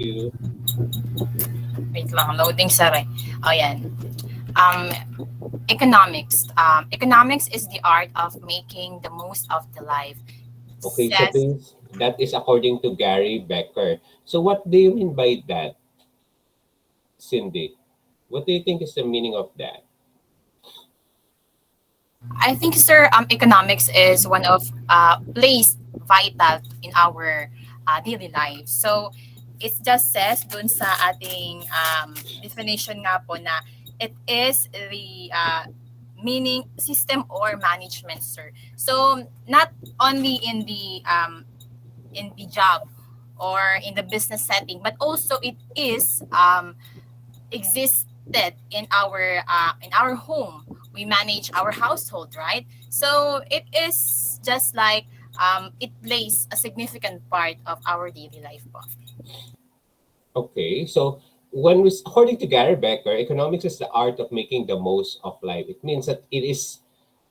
You. Wait lang, loading, sorry. Oh, yan. Um, economics. Economics is the art of making the most of the life. Okay, so Says, that is according to Gary Becker. So what do you mean by that, Cindy? What do you think is the meaning of that? I think, sir, economics is one of plays vital in our daily life. So, it just says dun sa ating definition nga po na it is the meaning system or management, sir. So, not only in the job or in the business setting, but also it is existed in our home. We manage our household, right? So it is just like it plays a significant part of our daily life po. Okay, so according to Gary Becker, economics is the art of making the most of life. It means that it is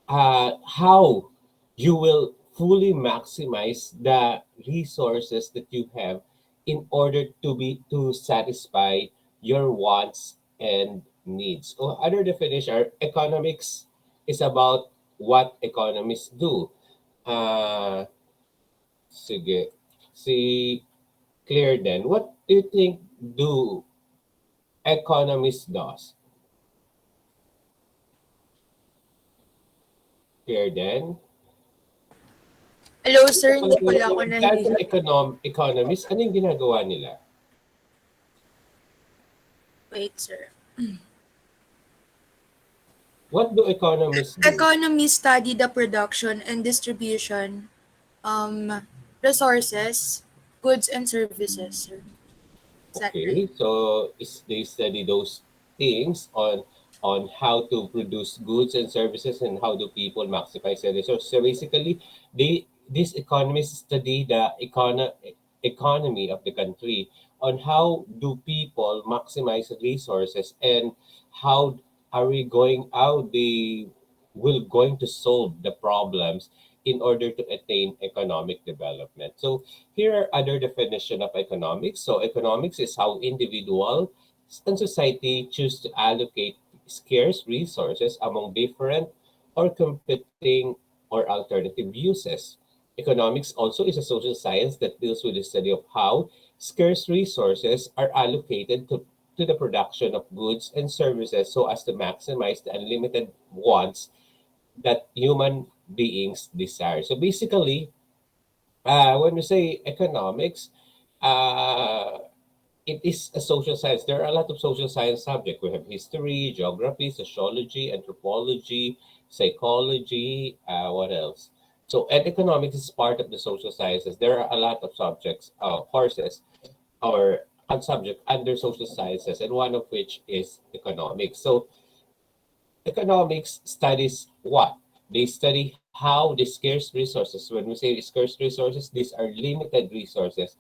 how you will fully maximize the resources that you have in order to satisfy your wants and needs. Or other definition, economics is about what economists do. Uh, sige. Si Claire then, what do you think do economists does? Claire then? Hello sir, hindi ko lang ako As narinig. economist, ano yung ginagawa nila? Wait sir. What do economists do? Economists study the production and distribution resources, goods and services, sir. Is that right? Okay, so they study those things on how to produce goods and services and how do people maximize their resources. So basically, these economists study the economy of the country on how do people maximize resources and how how they will going to solve the problems in order to attain economic development. So here are other definition of economics. So economics is how individual and society choose to allocate scarce resources among different or competing or alternative uses. Economics also is a social science that deals with the study of how scarce resources are allocated to the production of goods and services so as to maximize the unlimited wants that human beings desire. So basically, when we say economics, uh, it is a social science. There are a lot of social science subjects. We have history, geography, sociology, anthropology, psychology. What else? So, and economics is part of the social sciences. There are a lot of subjects, courses, or subject under social sciences, and one of which is economics. So, economics studies what? They study how the scarce resources, when we say scarce resources, these are limited resources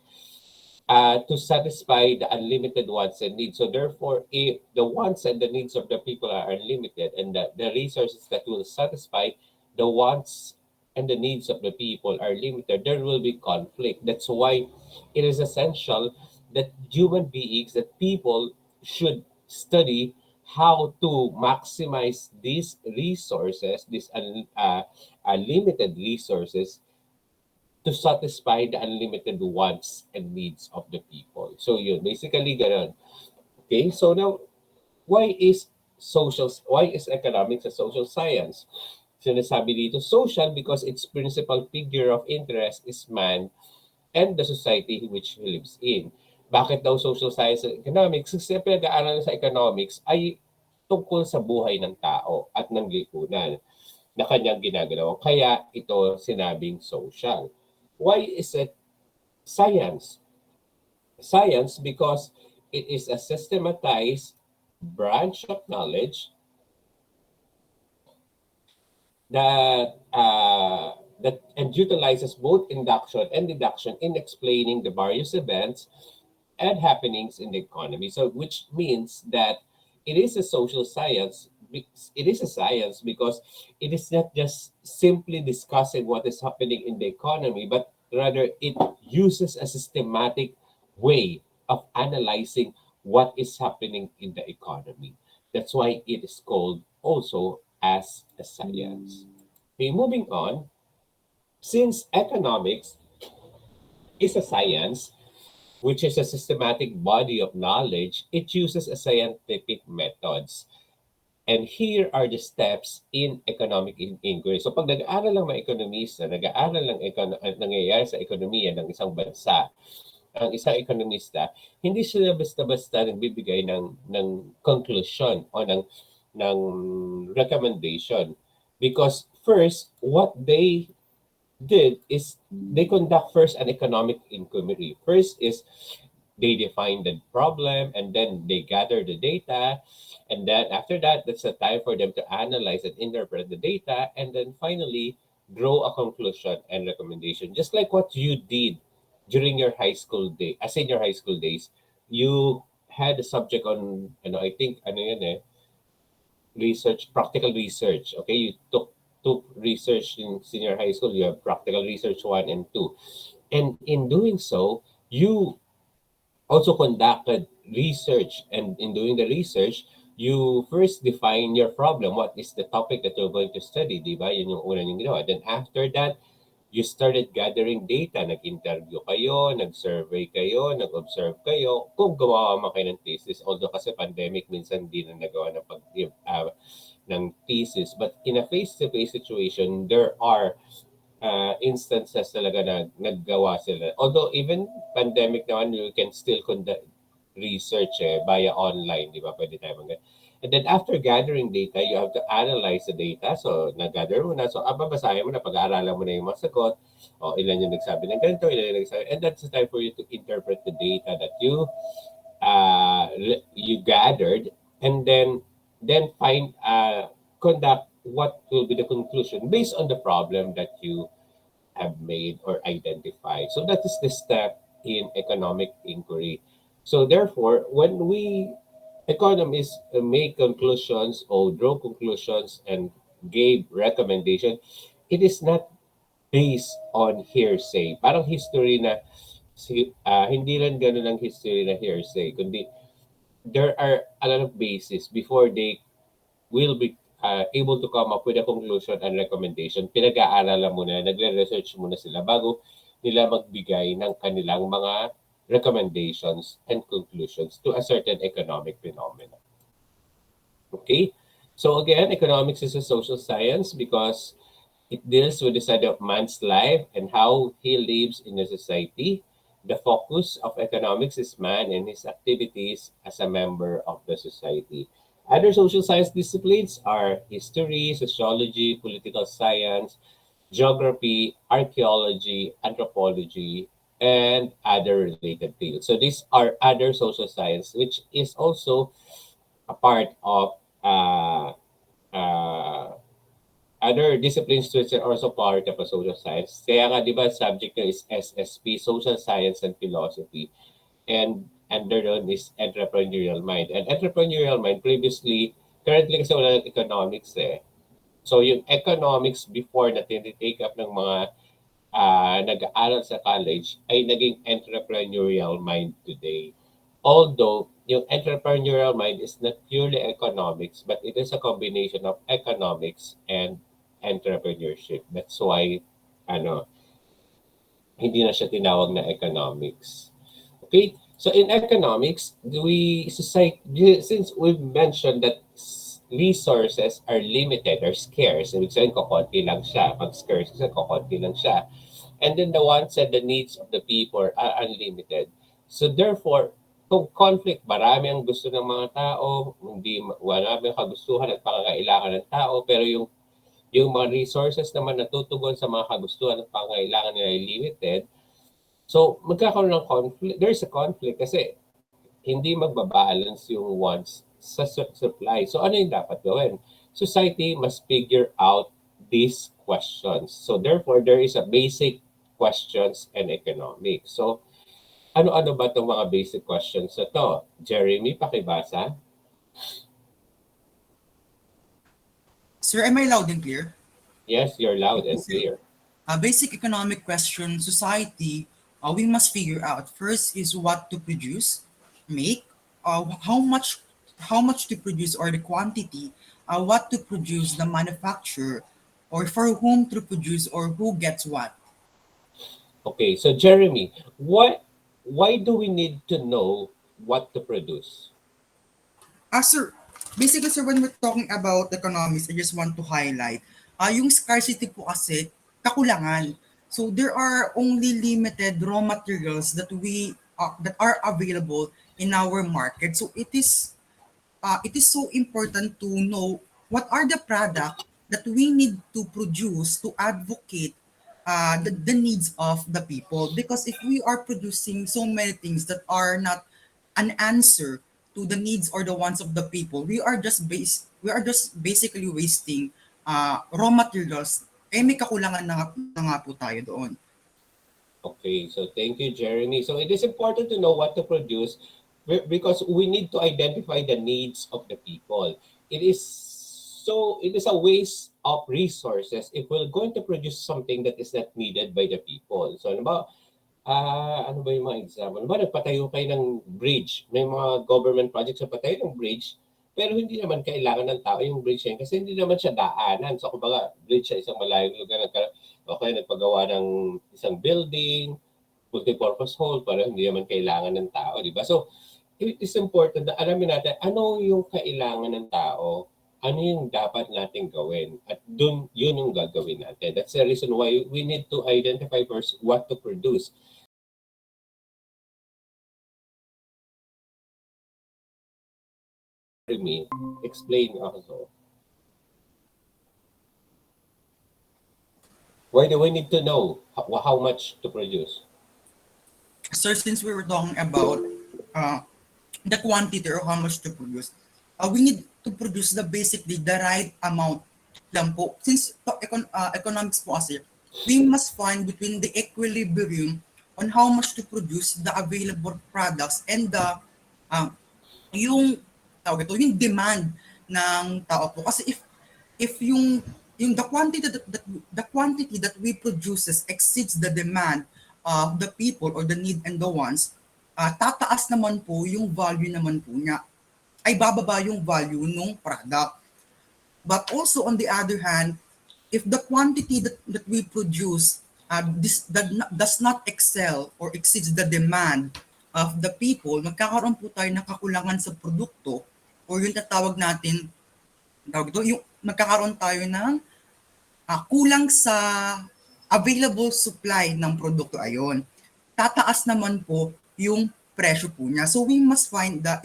to satisfy the unlimited wants and needs. So therefore, if the wants and the needs of the people are unlimited and the resources that will satisfy the wants and the needs of the people are limited, there will be conflict. That's why it is essential that human beings, that people should study how to maximize these resources, these unlimited resources to satisfy the unlimited wants and needs of the people. So yun, basically ganun. Okay, so now, why is economics a social science? Sinasabi dito social because its principal figure of interest is man and the society which he lives in. Bakit daw social science and economics? Kasi pinag-aaral sa economics ay tungkol sa buhay ng tao at ng lipunan na kanyang ginagawa. Kaya ito sinabing social. Why is it science? Science because it is a systematized branch of knowledge that and utilizes both induction and deduction in explaining the various events and happenings in the economy. So, which means that it is a social science. It is a science because it is not just simply discussing what is happening in the economy, but rather it uses a systematic way of analyzing what is happening in the economy. That's why it is called also as a science. Okay, moving on, since economics is a science, which is a systematic body of knowledge, it uses a scientific methods. And here are the steps in economic inquiry. So pag nag-aaral lang mga ekonomista, nag-aaral lang nangyayari sa ekonomiya ng isang bansa, ang isang ekonomista, hindi sila basta-basta nagbibigay ng conclusion o ng recommendation. Because first, what they did is they conduct first an economic inquiry. First is they define the problem and then they gather the data. And then after that, that's the time for them to analyze and interpret the data. And then finally, draw a conclusion and recommendation. Just like what you did during your high school day, as in your high school days, you had a subject on, I think, research, practical research. Okay, you took research in senior high school. You have practical research 1 and 2, and in doing so, you also conducted research. And in doing the research, you first define your problem. What is the topic that you're going to study, di ba? Yun yung una niyong ginawa. Then after that, you started gathering data. Nag-interview kayo, nag-survey kayo, nag-observe kayo. Kung gumawa man kayo ng thesis, although kasi pandemic, minsan hindi na nagawa ng thesis. But in a face-to-face situation, there are instances talaga na naggawa sila. Although even pandemic naman, you can still conduct research via online, di ba? Pwede tayo mag. And then after gathering data, you have to analyze the data. So, nag-gather mo na. So, babasahin mo na, pag-aaralan mo na yung mga sagot. O, ilan yung nagsabi ng ganito, ilan yung nagsabi. And that's the time for you to interpret the data that you gathered. And then conduct what will be the conclusion based on the problem that you have made or identified. So that is the step in economic inquiry. So therefore, when we economists make conclusions or draw conclusions and gave recommendation, it is not based on hearsay. Parang history na hindi lang ganun ang history na hearsay, kundi there are a lot of basis before they will be able to come up with a conclusion and recommendation. Pinag-aaralan muna, nagre-research muna sila bago nila magbigay ng kanilang mga recommendations and conclusions to a certain economic phenomenon. Okay? So again, economics is a social science because it deals with the side of man's life and how he lives in a society. The focus of economics is man and his activities as a member of the society. Other social science disciplines are history, sociology, political science, geography, archaeology, anthropology, and other related fields. So these are other social science, which is also a part of uh, other disciplines which are also part of a social science. Kaya nga, di ba, subject nyo is SSP, Social Science and Philosophy. And under doon is entrepreneurial mind. And entrepreneurial mind, currently kasi wala ng economics eh. So yung economics before na tinitake up ng mga nag-aaral sa college ay naging entrepreneurial mind today. Although yung entrepreneurial mind is not purely economics, but it is a combination of economics and entrepreneurship. That's why hindi na siya tinawag na economics. Okay? So in economics, since we've mentioned that resources are limited or scarce, ibig sabihin kokonti lang siya. Pag scarce kasi kokonti lang siya. And then the wants and the needs of the people are unlimited. So therefore, kung conflict, marami ang gusto ng mga tao, wala ang kagustuhan at pangangailangan ng tao, pero yung mga resources naman natutugon sa mga kagustuhan at pangangailangan nila ay limited. So magkakaroon ng conflict. There's a conflict kasi hindi magbabalance yung wants sa supply. So ano yung dapat gawin? Society must figure out these questions. So therefore, there is a basic questions in economics. So ano-ano ba itong mga basic questions na to? Jeremy, pakibasa. Sir, am I loud and clear? Yes, you're loud and Sir, clear. a basic economic question, society we must figure out first is what to produce, make, how much to produce or the quantity, what to produce, the manufacturer, or for whom to produce or who gets what. Okay, so Jeremy, why do we need to know what to produce? Sir, basically sir, when we're talking about economics, I just want to highlight, yung scarcity po kasi, kakulangan. So there are only limited raw materials that are available in our market. So it is so important to know what are the product that we need to produce to advocate the needs of the people. Because if we are producing so many things that are not an answer to the needs or the wants of the people, we are just basically wasting raw materials. Eh may kakulangan na nga po tayo doon. Okay, so thank you, Jeremy. So it is important to know what to produce because we need to identify the needs of the people. It is a waste of resources if we're going to produce something that is not needed by the people. So ano ba, ano ba yung mga example? Ano ba, nagpatayo kayo ng bridge. May mga government projects na patayo ng bridge, pero hindi naman kailangan ng tao yung bridge na yun kasi hindi naman siya daanan. So, kumbaga, bridge sa isang malayong lugar, okay, nagpagawa ng isang building, multi-purpose hall, pero hindi naman kailangan ng tao, di ba? So, it is important na alamin natin ano yung kailangan ng tao, ano yung dapat nating gawin. At dun, yun yung gagawin natin. That's the reason why we need to identify first what to produce. Me, explain also. Why do we need to know how much to produce? Sir, since we were talking about uh, the quantity or how much to produce, we need to produce basically the right amount lang po. Since economics po kasi, we must find between the equilibrium on how much to produce the available products and uh, yung yung demand ng tao po. Kasi if yung the quantity that we produces exceeds the demand of the people or the need and the wants, tataas naman po yung value naman po niya, ay bababa yung value ng product. But also on the other hand, if the quantity that we produce does not excel or exceeds the demand of the people, magkakaroon po tayo ng kakulangan sa produkto or yung tatawag natin, yung magkakaroon tayo ng kulang sa available supply ng produkto ayon. Tataas naman po yung presyo po niya. So we must find the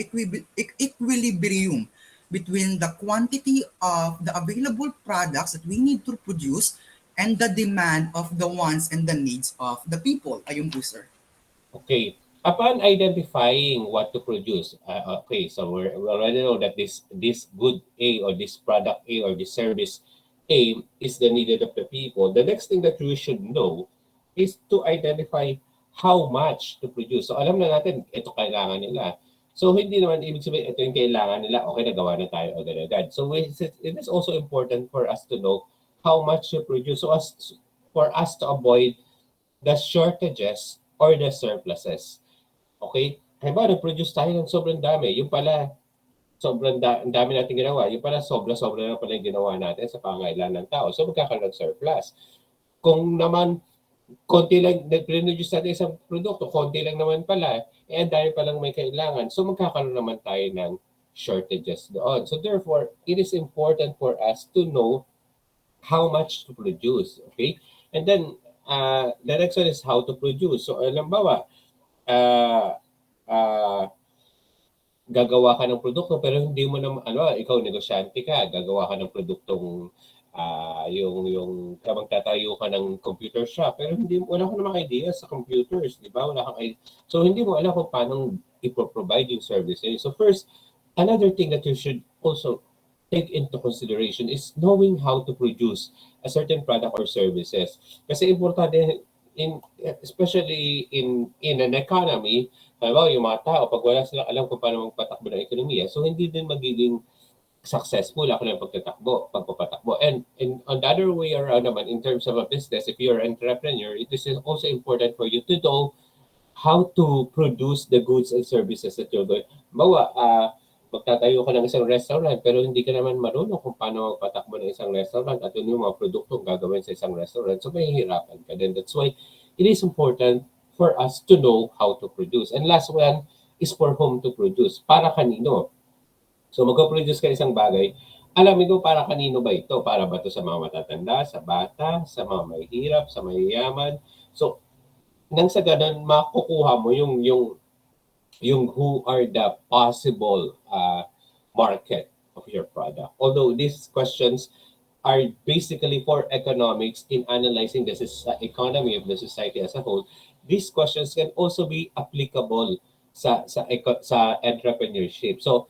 equilibrium between the quantity of the available products that we need to produce and the demand of the wants and the needs of the people. Ayun po, sir. Okay. Upon identifying what to produce, okay, so we already know that this good A or this product A or this service A is the needed of the people. The next thing that we should know is to identify how much to produce. So alam na natin, ito kailangan nila. So hindi naman ibig sabihin, ito yung kailangan nila, okay, nagawa na tayo agad-agad. So it is also important for us to know how much to produce for us to avoid the shortages or the surpluses. Okay? Halimbawa, nag-produce tayo ng sobrang dami. Yung pala, ang dami natin ginawa. Yung pala, sobra-sobra na pala yung ginawa natin sa pangailangan ng tao. So, magkakaroon ng surplus. Kung naman, konti lang, nag-produce natin isang produkto, konti lang naman pala, eh, ang dami palang may kailangan. So, magkakaroon naman tayo ng shortages doon. So, therefore, it is important for us to know how much to produce. Okay? And then, the next one is how to produce. So, halimbawa, uh, uh, gagawa ka ng produkto pero hindi mo na ikaw negosyante ka, gagawa ka ng produktong yung magtatayo ka ng computer shop pero hindi wala kang namang idea sa computers, di ba? Wala kang idea. So hindi mo alam kung paano i-provide yung services. So first, another thing that you should also take into consideration is knowing how to produce a certain product or services. Kasi importante especially in an economy, halimbawa yung mga tao, pag wala silang alam kung paano magpatakbo ng ekonomiya, so hindi din magiging successful ako ng pagpapatakbo. And on the other way around naman, in terms of a business, if you're an entrepreneur, it is also important for you to know how to produce the goods and services that you're going. Bawa, magtatayo ka ng isang restaurant pero hindi ka naman marunong kung paano magpatakbo ng isang restaurant at yun yung mga produktong gagawin sa isang restaurant. So, mahihirapan ka din. That's why it is important for us to know how to produce. And last one is for whom to produce. Para kanino? So, mag-produce ka isang bagay, alamin mo para kanino ba ito? Para ba ito sa mga matatanda, sa bata, sa mga mahihirap, sa mayayaman? So, nang sa ganun, makukuha mo yung who are the possible market of your product. Although these questions are basically for economics in analyzing the economy of the society as a whole, these questions can also be applicable sa entrepreneurship. So,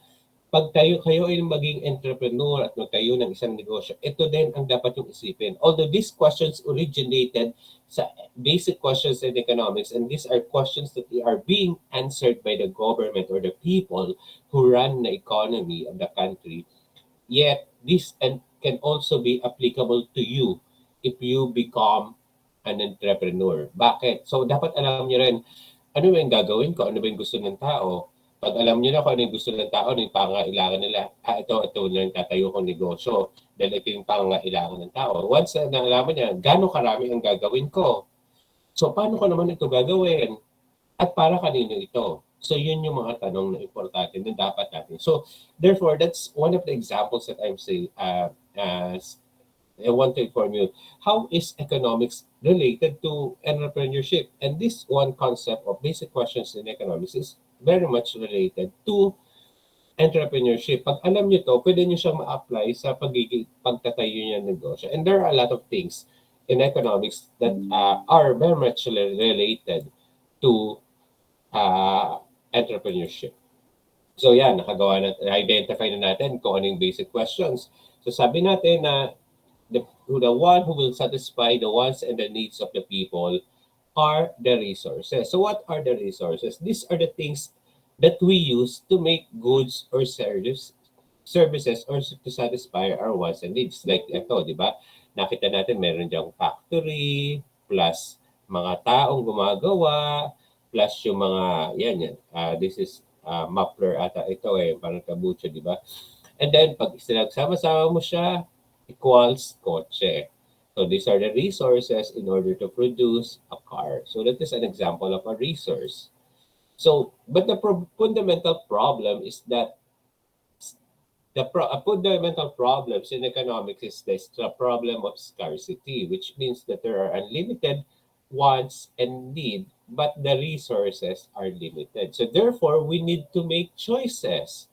pag kayo ay maging entrepreneur at magtayo ng isang negosyo, ito din ang dapat yung isipin. Although these questions originated sa basic questions in economics, and these are questions that are being answered by the government or the people who run the economy of the country, yet this can also be applicable to you if you become an entrepreneur. Bakit? So dapat alam niyo rin, ano ba yung gagawin ko? Ano ba yung gusto ng tao? Pag alam niyo na kung ano yung gusto ng tao, ano yung pangangailangan nila, ito na yung tatayo kong negosyo dahil ito yung pangangailangan ng tao. Once na nalaman niya, gano'ng karami ang gagawin ko? So, paano ko naman ito gagawin? At para kanino ito? So, yun yung mga tanong na importante na dapat natin. So, therefore, that's one of the examples that I'm saying, I want to inform you, how is economics related to entrepreneurship? And this one concept of basic questions in economics is very much related to entrepreneurship. Pag alam nyo to, pwede nyo siyang ma-apply sa pagtatayo niya ng negosyo. And there are a lot of things in economics that are very much related to entrepreneurship. So yan, nakagawa na, identify na natin kung ano yung basic questions. So sabi natin na the one who will satisfy the wants and the needs of the people are the resources. So what are the resources? These are the things that we use to make goods or services or to satisfy our wants and needs. Like ito, di ba? Nakita natin meron diyang factory, plus mga taong gumagawa, plus yung mga, yan. This is muffler ata ito parang kabucho, di ba? And then, pag sinagsama-sama mo siya, equals kotse. So these are the resources in order to produce a car. So that is an example of a resource. So, but the fundamental problem is that fundamental problems in economics is this, the problem of scarcity, which means that there are unlimited wants and need, but the resources are limited. So therefore, we need to make choices.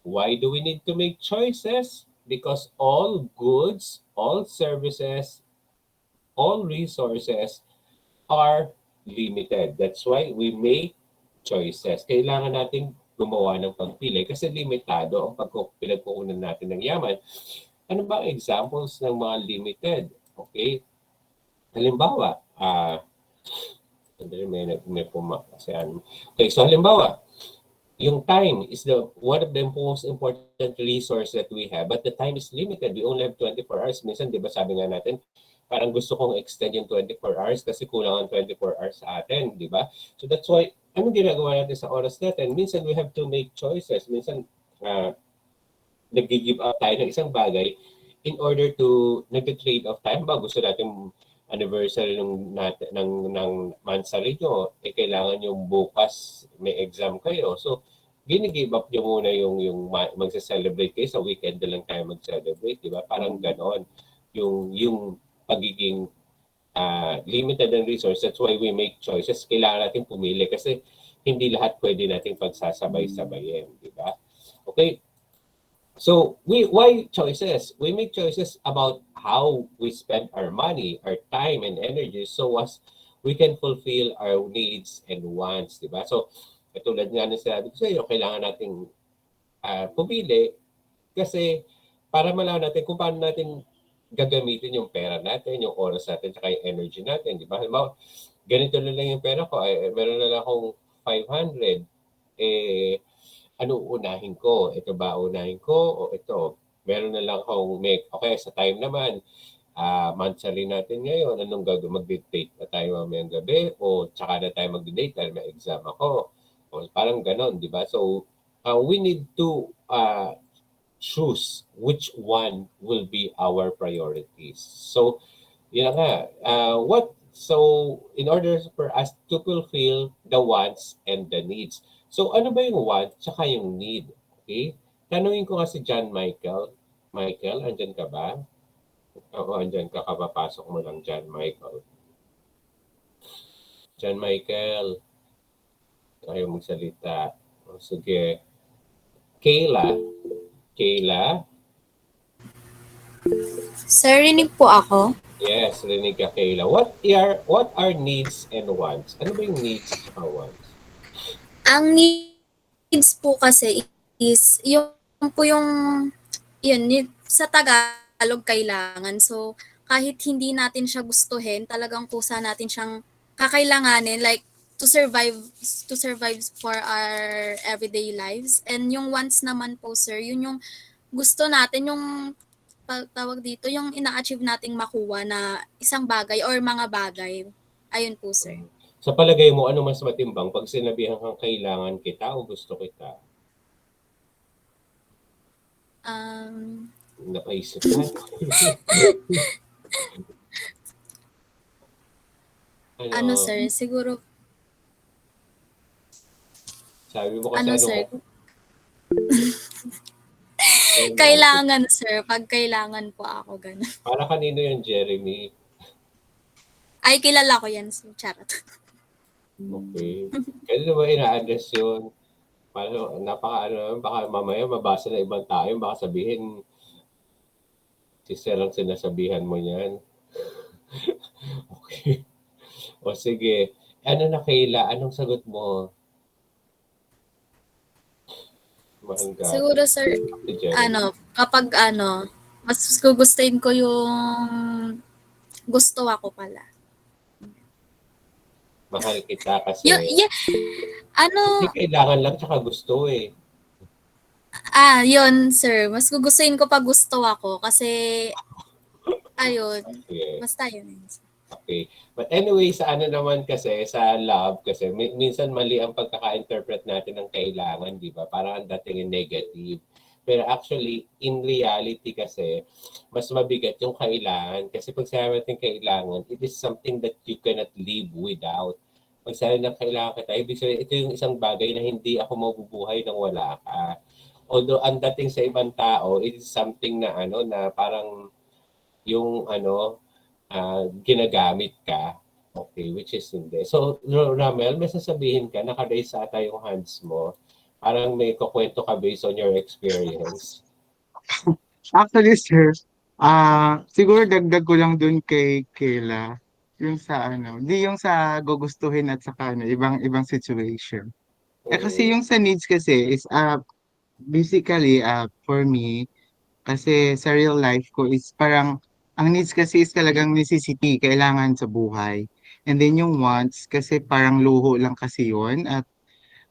Why do we need to make choices? Because all goods, all services, all resources are limited. That's why we make choices. Kailangan nating gumawa ng pagpili kasi limitado ang pinagkukunan natin ng yaman. Ano ba ang examples ng mga limited? Okay? Halimbawa, may pumak kasi ano. Okay, so halimbawa, yung time is one of the most important resource that we have, but the time is limited. We only have 24 hours. Minsan, di ba sabi nga natin, parang gusto kong extend yung 24 hours kasi kulang ang 24 hours sa atin, di ba? So that's why, anong ginagawa natin sa oras natin? Minsan, we have to make choices. Minsan, nag-give up tayo ng isang bagay in order to nag-trade off time ba? Gusto natin anniversary ng monthsary nyo, kailangan yung bukas may exam kayo. So, gini-give up nyo muna yung magsa-celebrate kayo sa weekend na lang tayo mag-celebrate, di ba? Parang ganon. Yung pagiging limited and resource, that's why we make choices. Kailangan natin pumili kasi hindi lahat pwede natin pagsasabay-sabayin, di ba? Okay. So, why choices? We make choices about how we spend our money, our time and energy so as we can fulfill our needs and wants, di ba? So, katulad nga ng sinabi ko sa iyo, kailangan nating pumili kasi para malaman natin kung paano natin gagamitin yung pera natin, yung oras natin, saka yung energy natin, di ba? Halimbawa, ganito na lang yung pera ko, meron na lang akong 500, ano unahin ko? Ito ba unahin ko o ito? Meron na lang akong okay, sa time naman, monthly natin ngayon, anong gagawin? Mag-date na tayo mamayang gabi o tsaka na tayo mag-date dahil may exam ako. O, parang ganon, di ba? So, we need to choose which one will be our priorities. So, yun na nga. In order for us to fulfill the wants and the needs. So, ano ba yung want tsaka yung need? Okay? Tanungin ko nga si John Michael. Michael, andyan ka ba? Oo, andyan ka. Kapapasok mo lang, John Michael. John Michael, ayaw magsalita. O, sige. Kayla. Kayla? Sir, rinig po ako. Yes, rinig ka, Kayla. What are needs and wants? Ano ba yung needs at wants? Ang needs po kasi is yung po yung sa Tagalog kailangan. So kahit hindi natin siya gustuhin, talagang kusa natin siyang kakailanganin like to survive for our everyday lives. And yung wants naman po sir, yun yung gusto natin yung tawag dito, yung ina-achieve nating makuha na isang bagay or mga bagay. Ayun po sir. Sa palagay mo, ano mas matimbang? Pag sinabihan kang kailangan kita o gusto kita? Napaisip ka? Ano sir, siguro Sabi mo kasi ano ano sir, mo? kailangan sir, pag kailangan po ako ganun. Para kanino yung Jeremy? Ay, kilala ko yan sir, charot. Okay. Kasi ba ina-address yun? Paano, baka mamaya mabasa na ibang tao, baka sabihin, si Sir ang sinasabihan mo yan. Okay. O sige. Ano na Kayla? Anong sagot mo? Mahal ka. Siguro sir, Si Jeremy. kapag mas gugustuhin ko yung gusto ako pala. Mahal kita kasi. Yeah, Hindi kailangan lang tsaka gusto eh. yun sir, mas gugustuhin ko pag gusto ako kasi ayun, Okay. basta yun. Okay. But anyway, sa ano naman kasi, sa love kasi, minsan mali ang pagkaka-interpret natin ng kailangan, di ba? Parang ang dating yung negative. Pero actually, in reality kasi, mas mabigat yung kailangan. Kasi pag sinabi natin kailangan, it is something that you cannot live without. Pag sinabi ng kailangan kita, ibig sabihin, ito yung isang bagay na hindi ako mabubuhay nang wala ka. Although, ang dating sa ibang tao, it is something na na parang yung ginagamit ka. Okay, which is hindi. So, Ramel, may sasabihin ka, naka-raise ata yung hands mo. Parang may kukwento ka based on your experience. Actually, sir, siguro dagdag ko lang dun kay Kayla, yung sa di yung sa gugustuhin at saka ibang situation. Kasi yung sa needs kasi is basically for me kasi sa real life ko is parang ang needs kasi is talagang necessity, kailangan sa buhay. And then yung wants kasi parang luho lang kasi yun at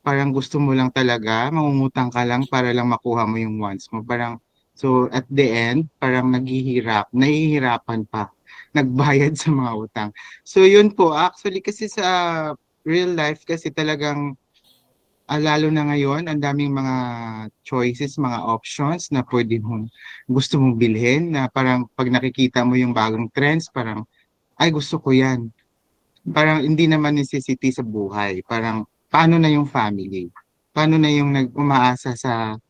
parang gusto mo lang talaga, mangungutang ka lang para lang makuha mo yung wants mo. Parang, so at the end, parang nahihirapan pa, nagbayad sa mga utang. So yun po, actually kasi sa real life kasi talagang, lalo na ngayon, ang daming mga choices, mga options na pwede mong gusto mong bilhin na parang pag nakikita mo yung bagong trends, parang, ay gusto ko yan. Parang hindi naman necessity sa buhay. Parang paano na yung family? Paano na yung umaasa sa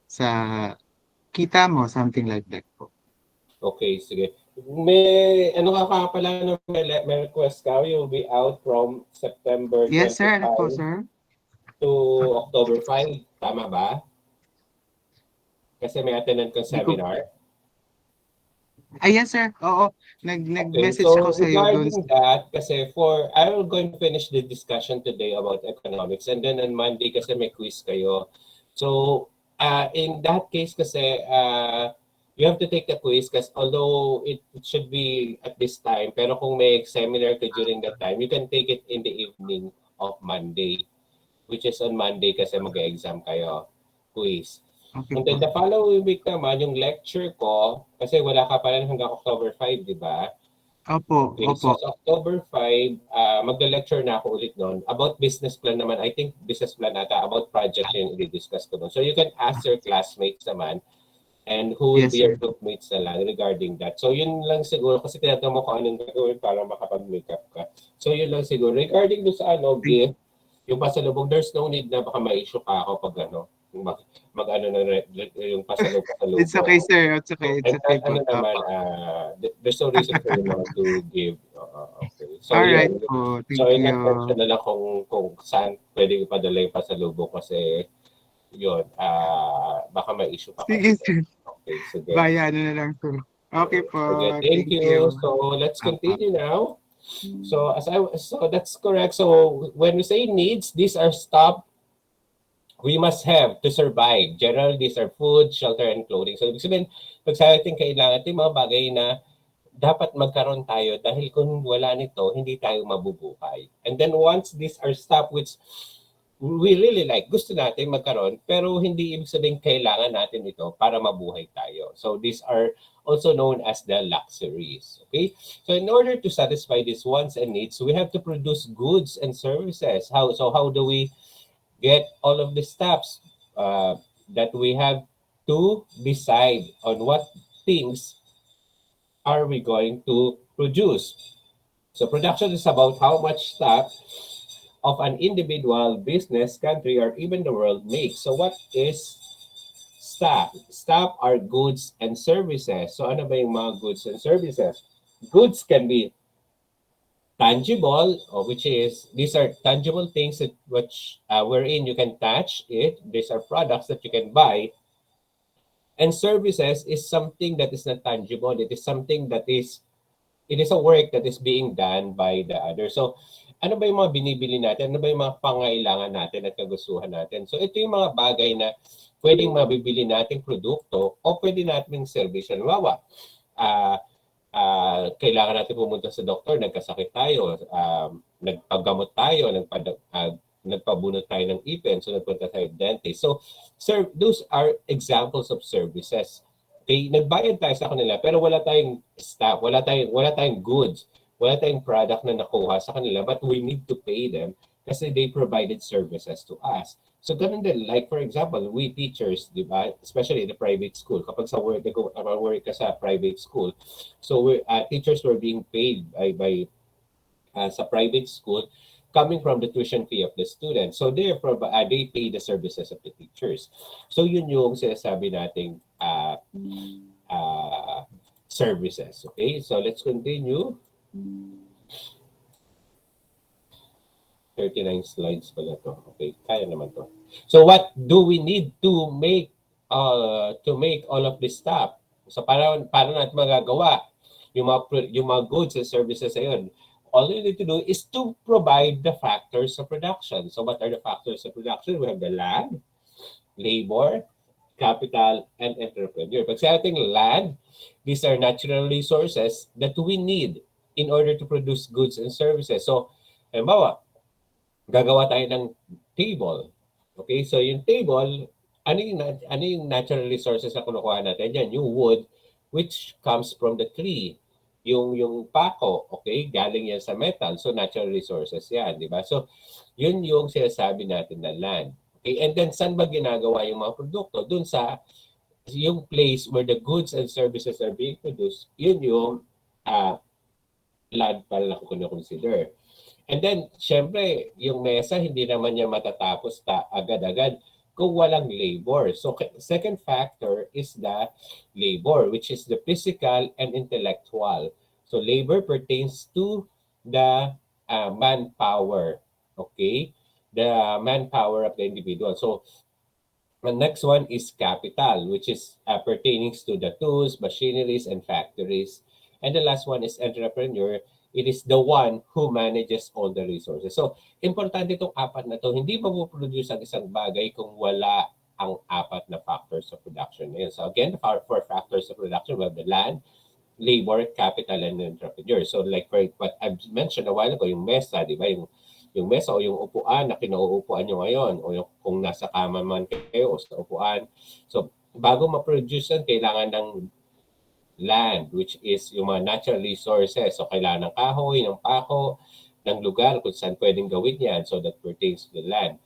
sa kita mo, something like that po. Okay, sige. May ano ka pala may request ka, you'll be out from September Yes, sir. Ano po, 25 sir? to October 5. Tama ba? Kasi may attendant kang Di ko, seminar. yes, sir. Oo. Okay, Nag-message so ako sa iyo doon. regarding that, kasi I will going to finish the discussion today about economics and then on Monday kasi may quiz kayo. So, in that case kasi, you have to take the quiz kasi although it should be at this time, pero kung may seminar ka during that time, you can take it in the evening of Monday, which is on Monday kasi mag-exam kayo, quiz. Okay And then po. the following week naman, yung lecture ko, kasi wala ka pa rin hanggang October 5, di ba? Opo, Okay, opo. so sa October 5, magle-lecture na ako ulit noon. About business plan naman, I think business plan ata, about projects yung i-discuss ko noon. So you can ask your classmates naman and who will Yes, be your sir. groupmates na lang regarding that. So yun lang siguro, kasi tinatanong mo kung anong gagawin para makapag-makeup ka. So yun lang siguro. Regarding do sa ano, Thank- gift, yung pasalubong, there's no need na baka ma-issue ka ako pag ano, mag-ano na yung It's okay, pasalubong. sir. It's okay. It's And okay po. ano naman, Opo. there's no reason for you not to give. Okay. So, All right yun. po. So, Thank in-mention you. na lang kung saan pwede ipadala yung pasalubong kasi yun, baka may issue pa kasi. Sige, sir. Okay, sige. Bye, ano na lang po. Okay po. Sige, thank Thank you. you. So, let's Opo. continue now. So that's correct. So when we say needs, these are stuff we must have to survive. Generally, these are food, shelter, and clothing. So, ibig sabihin, pag sa ating kailangan, ito yung mga bagay na dapat magkaroon tayo dahil kung wala nito, hindi tayo mabubuhay. And then once these are stuff which we really like, gusto natin magkaroon, pero hindi ibig sabihin kailangan natin ito para mabuhay tayo. So these are also known as the luxuries. Okay? So in order to satisfy these wants and needs, we have to produce goods and services. How do we get all of the steps that we have to decide on what things are we going to produce. So production is about how much stuff of an individual, business, country, or even the world makes. So what is stuff? Stuff are goods and services. So ano ba yung mga goods and services? Goods can be tangible, which is these are tangible things that which wherein you can touch it. These are products that you can buy. And services is something that is not tangible. It is something that is it is a work that is being done by the other. So, ano ba yung mga binibili natin? Ano ba yung mga pangailangan natin at kagustuhan natin? So, ito yung mga bagay na pwedeng mabibili nating produkto o pwede nating service. Halimbawa, ah kailangan natin pumunta sa doktor, nagkasakit tayo, nagpagamot tayo, nagpabunot tayo ng ipin, so nagpunta tayo dentist. So, sir, those are examples of services. Okay, nagbayad tayo sa kanila pero wala tayong staff, wala tayong goods, wala tayong product na nakuha sa kanila but we need to pay them kasi they provided services to us. So ganun din, like for example, we teachers, di ba, especially in the private school, kapag sa work ka sa private school, so teachers were being paid sa private school coming from the tuition fee of the students. So therefore, they pay the services of the teachers. So yun yung sinasabi nating uh, services. Okay, so let's continue. 39 slides pala to. Okay, kaya naman to. So what do we need to make all of this stuff? So para natin magagawa yung mga goods and services na yun? All you need to do is to provide the factors of production. So what are the factors of production? We have the land, labor, capital, and entrepreneur. Pag sa ating land, these are natural resources that we need in order to produce goods and services. So, halimbawa, gagawa tayo ng table. Okay, so yung table, ano yung natural resources na kinukuha natin dyan? Yung wood, which comes from the tree. Yung pako, okay, galing yan sa metal. So natural resources yan, di ba? So yun yung sinasabi natin na land. Okay, and then saan ba ginagawa yung mga produkto? Dun sa yung place where the goods and services are being produced, yun yung uh, land pala na consider. And then, syempre, yung mesa, hindi naman niya matatapos agad-agad kung walang labor. So, second factor is the labor, which is the physical and intellectual. So, labor pertains to the manpower, okay? The manpower of the individual. So, the next one is capital, which is pertaining to the tools, machineries, and factories. And the last one is entrepreneur. It is the one who manages all the resources. So, importante itong apat na to. Hindi mapuproduce ang isang bagay kung wala ang apat na factors of production na yun. So again, the four factors of production, we have the land, labor, capital, and entrepreneur. So like for what I've mentioned a while ago, yung mesa, di ba? yung mesa o yung upuan na kinauupuan nyo ngayon o yung, kung nasa kama man kayo o sa upuan. So, bago ma-produce yan, kailangan ng land, which is yung mga natural resources. So, kailangan ng kahoy, ng pako, ng lugar kung saan pwedeng gawin yan. So, that pertains to the land.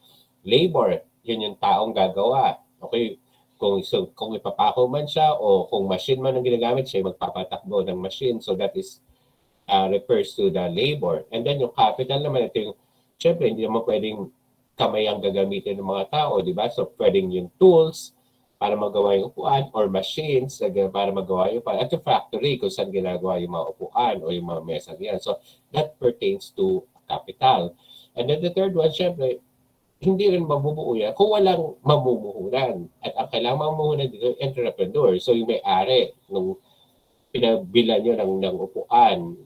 Labor, yun yung taong gagawa. Okay, kung ipapako man siya o kung machine man ang ginagamit, siya magpapatakbo ng machine. So, that is refers to the labor. And then yung capital naman, ito yung, syempre, hindi naman pwedeng kamay ang gagamitin ng mga tao, di ba? So, pwedeng yung tools para magawa yung upuan or machines para magawa yung upuan. At yung factory kung saan ginagawa yung mga upuan o yung mga mesa niyan. So, that pertains to capital. And then the third one, syempre, hindi rin mabubuo yan kung walang mamumuhunan. At ang kailangan mamumuhunan dito, entrepreneur. So, yung may-ari ng pinabilan nyo ng upuan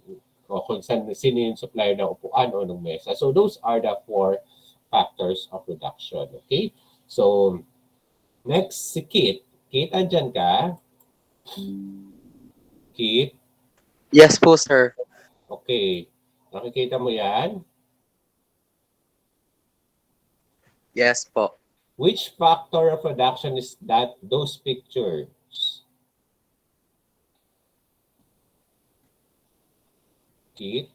o kung sino yung supplier ng upuan o ng mesa. So, those are the 4 factors of production. Okay? So, next, si Kit. Kit, andyan ka? Kit? Yes po, sir. Okay. Nakikita mo yan? Yes po. Which factor of production is that, those pictures? Kit?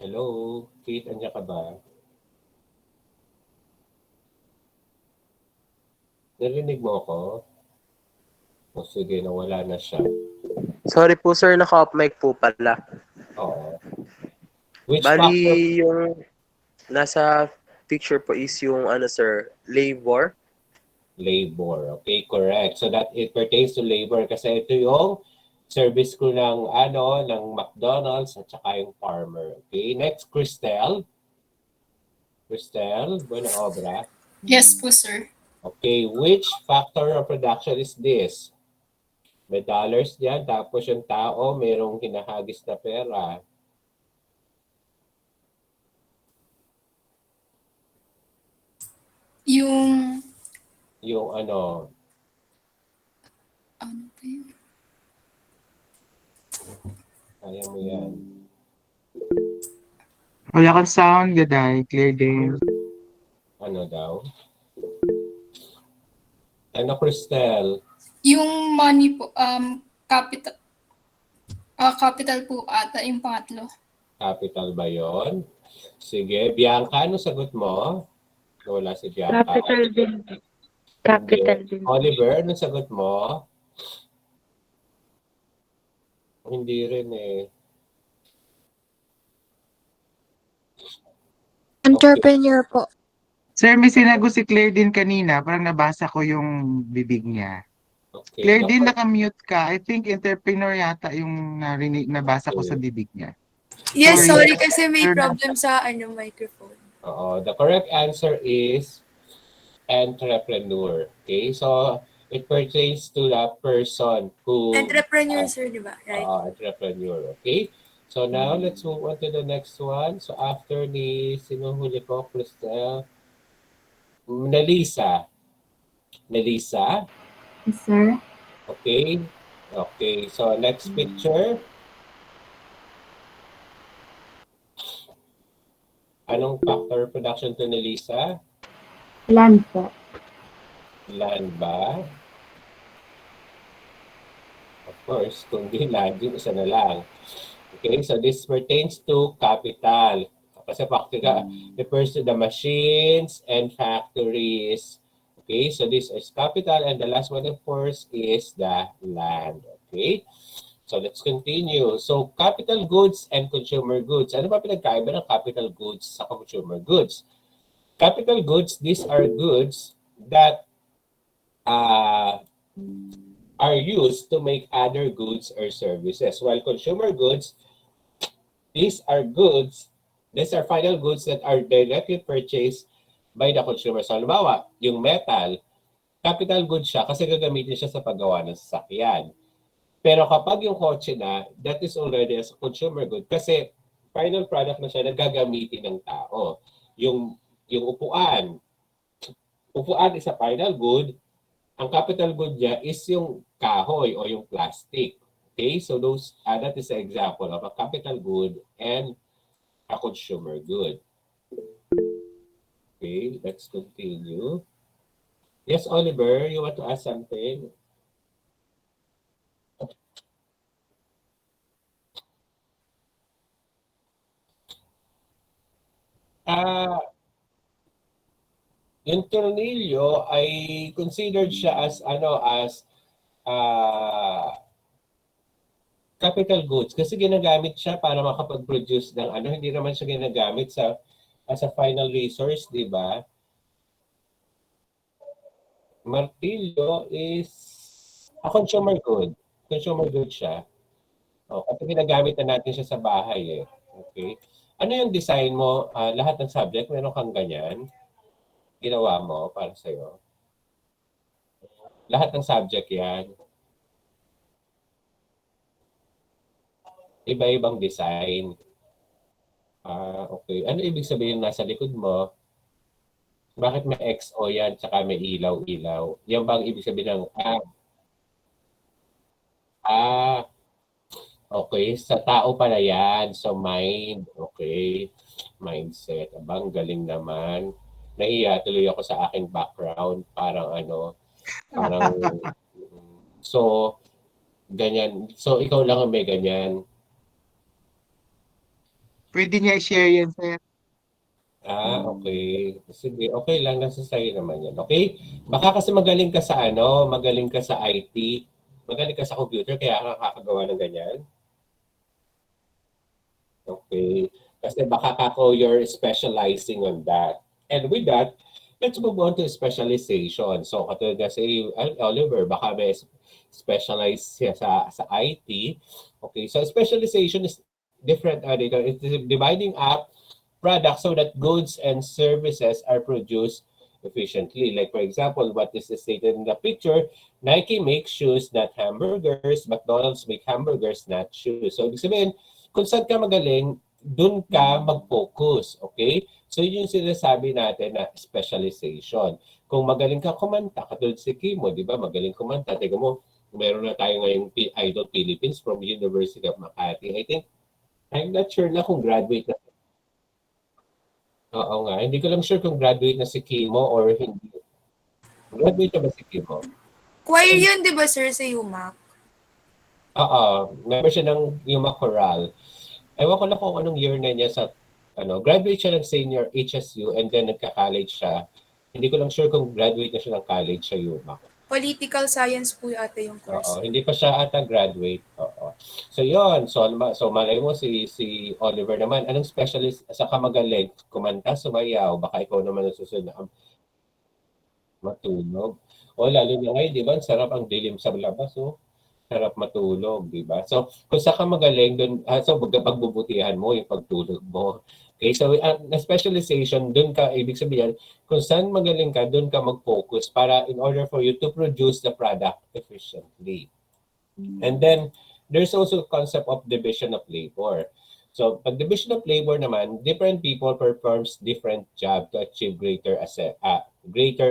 Hello? Kit, andyan ka ba? Narinig mo ako? O sige, nawala na siya. Sorry po, sir. Naka-off mic po pala. Oo. Which factor? Bali, yung nasa picture po is yung ano, sir, labor. Labor. Okay, correct. So that it pertains to labor kasi ito yung service ko ng McDonald's at saka yung farmer. Okay, next, Cristel. Cristel, buena obra. Yes po, sir. Okay, which factor of production is this? May dollars diyan, tapos yung tao mayroong hinahagis na pera. Yung, Yung ano ba yun? kaya mo yan. Wala kang sound, gaday. Clear din. Ano daw? Ano, Cristel? Yung money po, capital, capital po ata yung pangatlo. Capital ba yon? Sige, Bianca, ano sagot mo? Wala si Bianca. Capital din. Capital Hindi. din. Oliver, ano sagot mo? Hindi rin eh. Entrepreneur po. Sir, may sinagot si Claire din kanina. Parang nabasa ko yung bibig niya. Okay. Claire din, nakamute ka. I think entrepreneur yata yung nabasa ko sa bibig niya. Yes, Sorry. sorry kasi may Sir, problem sa microphone. Oo. The correct answer is entrepreneur. Okay? So, it pertains to the person who... Entrepreneur, sir, di ba? Right? Entrepreneur. Okay? So, now, let's move on to the next one. So, after ni sinuhuli ko, Cristel, Nelisa. Nelisa? Yes, sir. Okay. Okay. So, next picture. Anong factor production to ni Lisa? Land po. Land ba? Of course, kung di land, yung isa na lang. Okay, so this pertains to capital. Kasi practical refers to the machines and factories. Okay, so this is capital and the last one, of course, is the land. Okay, so let's continue. So capital goods and consumer goods. Ano ba pinagkaiba ng capital goods sa consumer goods? Capital goods, these are goods that are used to make other goods or services. While consumer goods, these are final goods that are directly purchased by the consumer. So, halimbawa, yung metal, capital good siya kasi gagamitin siya sa paggawa ng sasakyan. Pero kapag yung kotse na, that is already as a consumer good kasi final product na siya na gagamitin ng tao. Yung upuan is a final good. Ang capital good niya is yung kahoy o yung plastic. Okay, so that is an example of a capital good and a consumer good. Okay, let's continue. Yes, Oliver, you want to ask something? Ah, yung tornilyo ay considered siya as ah capital goods kasi ginagamit siya para makapag-produce ng hindi naman siya ginagamit as a final resource, di ba? Martilyo is a consumer good. Consumer good siya. Kasi ginagamit na natin siya sa bahay eh. Okay. Ano yung design mo? Lahat ng subject, meron kang ganyan? Ginawa mo para sa'yo? Lahat ng subject yan. Iba-ibang design. Okay. Ano ibig sabihin nasa likod mo? Bakit may XO yan, tsaka may ilaw-ilaw? Yan bang ibig sabihin ng, ah, okay, sa tao pala yan. So, mind, okay. Mindset. Abang, galing naman. Nahiya tuloy ako sa aking background. Parang, so, ganyan. So, ikaw lang ang may ganyan. Pwede niya i-share yan, sir. Okay. Sige, okay lang. Nasa sa'yo naman yan. Okay? Baka kasi magaling ka sa IT, magaling ka sa computer, kaya ka nakakagawa ng ganyan. Okay. Kasi baka kako you're specializing on that. And with that, let's move on to specialization. So, katulad kasi Oliver, baka may specialize siya sa IT. Okay. So, specialization is different. It's dividing up products so that goods and services are produced efficiently. Like for example, what is stated in the picture, Nike makes shoes, not hamburgers. McDonald's make hamburgers, not shoes. So, ibig sabihin, kung saan ka magaling, dun ka mag-focus. Okay? So, yun yung sinasabi natin na specialization. Kung magaling ka kumanta, katulad si Kimo, di ba? Magaling kumanta. Teka mo, meron na tayo ngayong Idol Philippines from University of Makati. I think, I'm not sure na kung graduate na. Oo nga. Hindi ko lang sure kung graduate na si Kimo or hindi. Graduate na ba si Kimo? Choir yun, di ba, sir, sa UMAC? Oo. Member siya ng Yuma Choral. Ewan ko lang kung anong year na niya graduate siya ng senior HSU and then nagka-college siya. Hindi ko lang sure kung graduate na siya ng college sa Yuma. Political science po ata yung course. Oo, hindi pa siya ata graduate. Oo. So yun, so malay mo si Oliver naman, anong specialist sa kamagaling? Kumanta, sumayaw, baka ikaw naman ang susunod na matulog. O lalo na ngayon, di ba? Sarap ang dilim sa labas, oh. Sarap matulog, di ba? So kung sa ka magaling, so pagbubutihan mo yung pagtulog mo. Okay, so na specialization, dun ka, ibig sabihin, kung saan magaling ka, dun ka mag-focus para in order for you to produce the product efficiently. And then, there's also concept of division of labor. So, pag division of labor naman, different people performs different job to achieve greater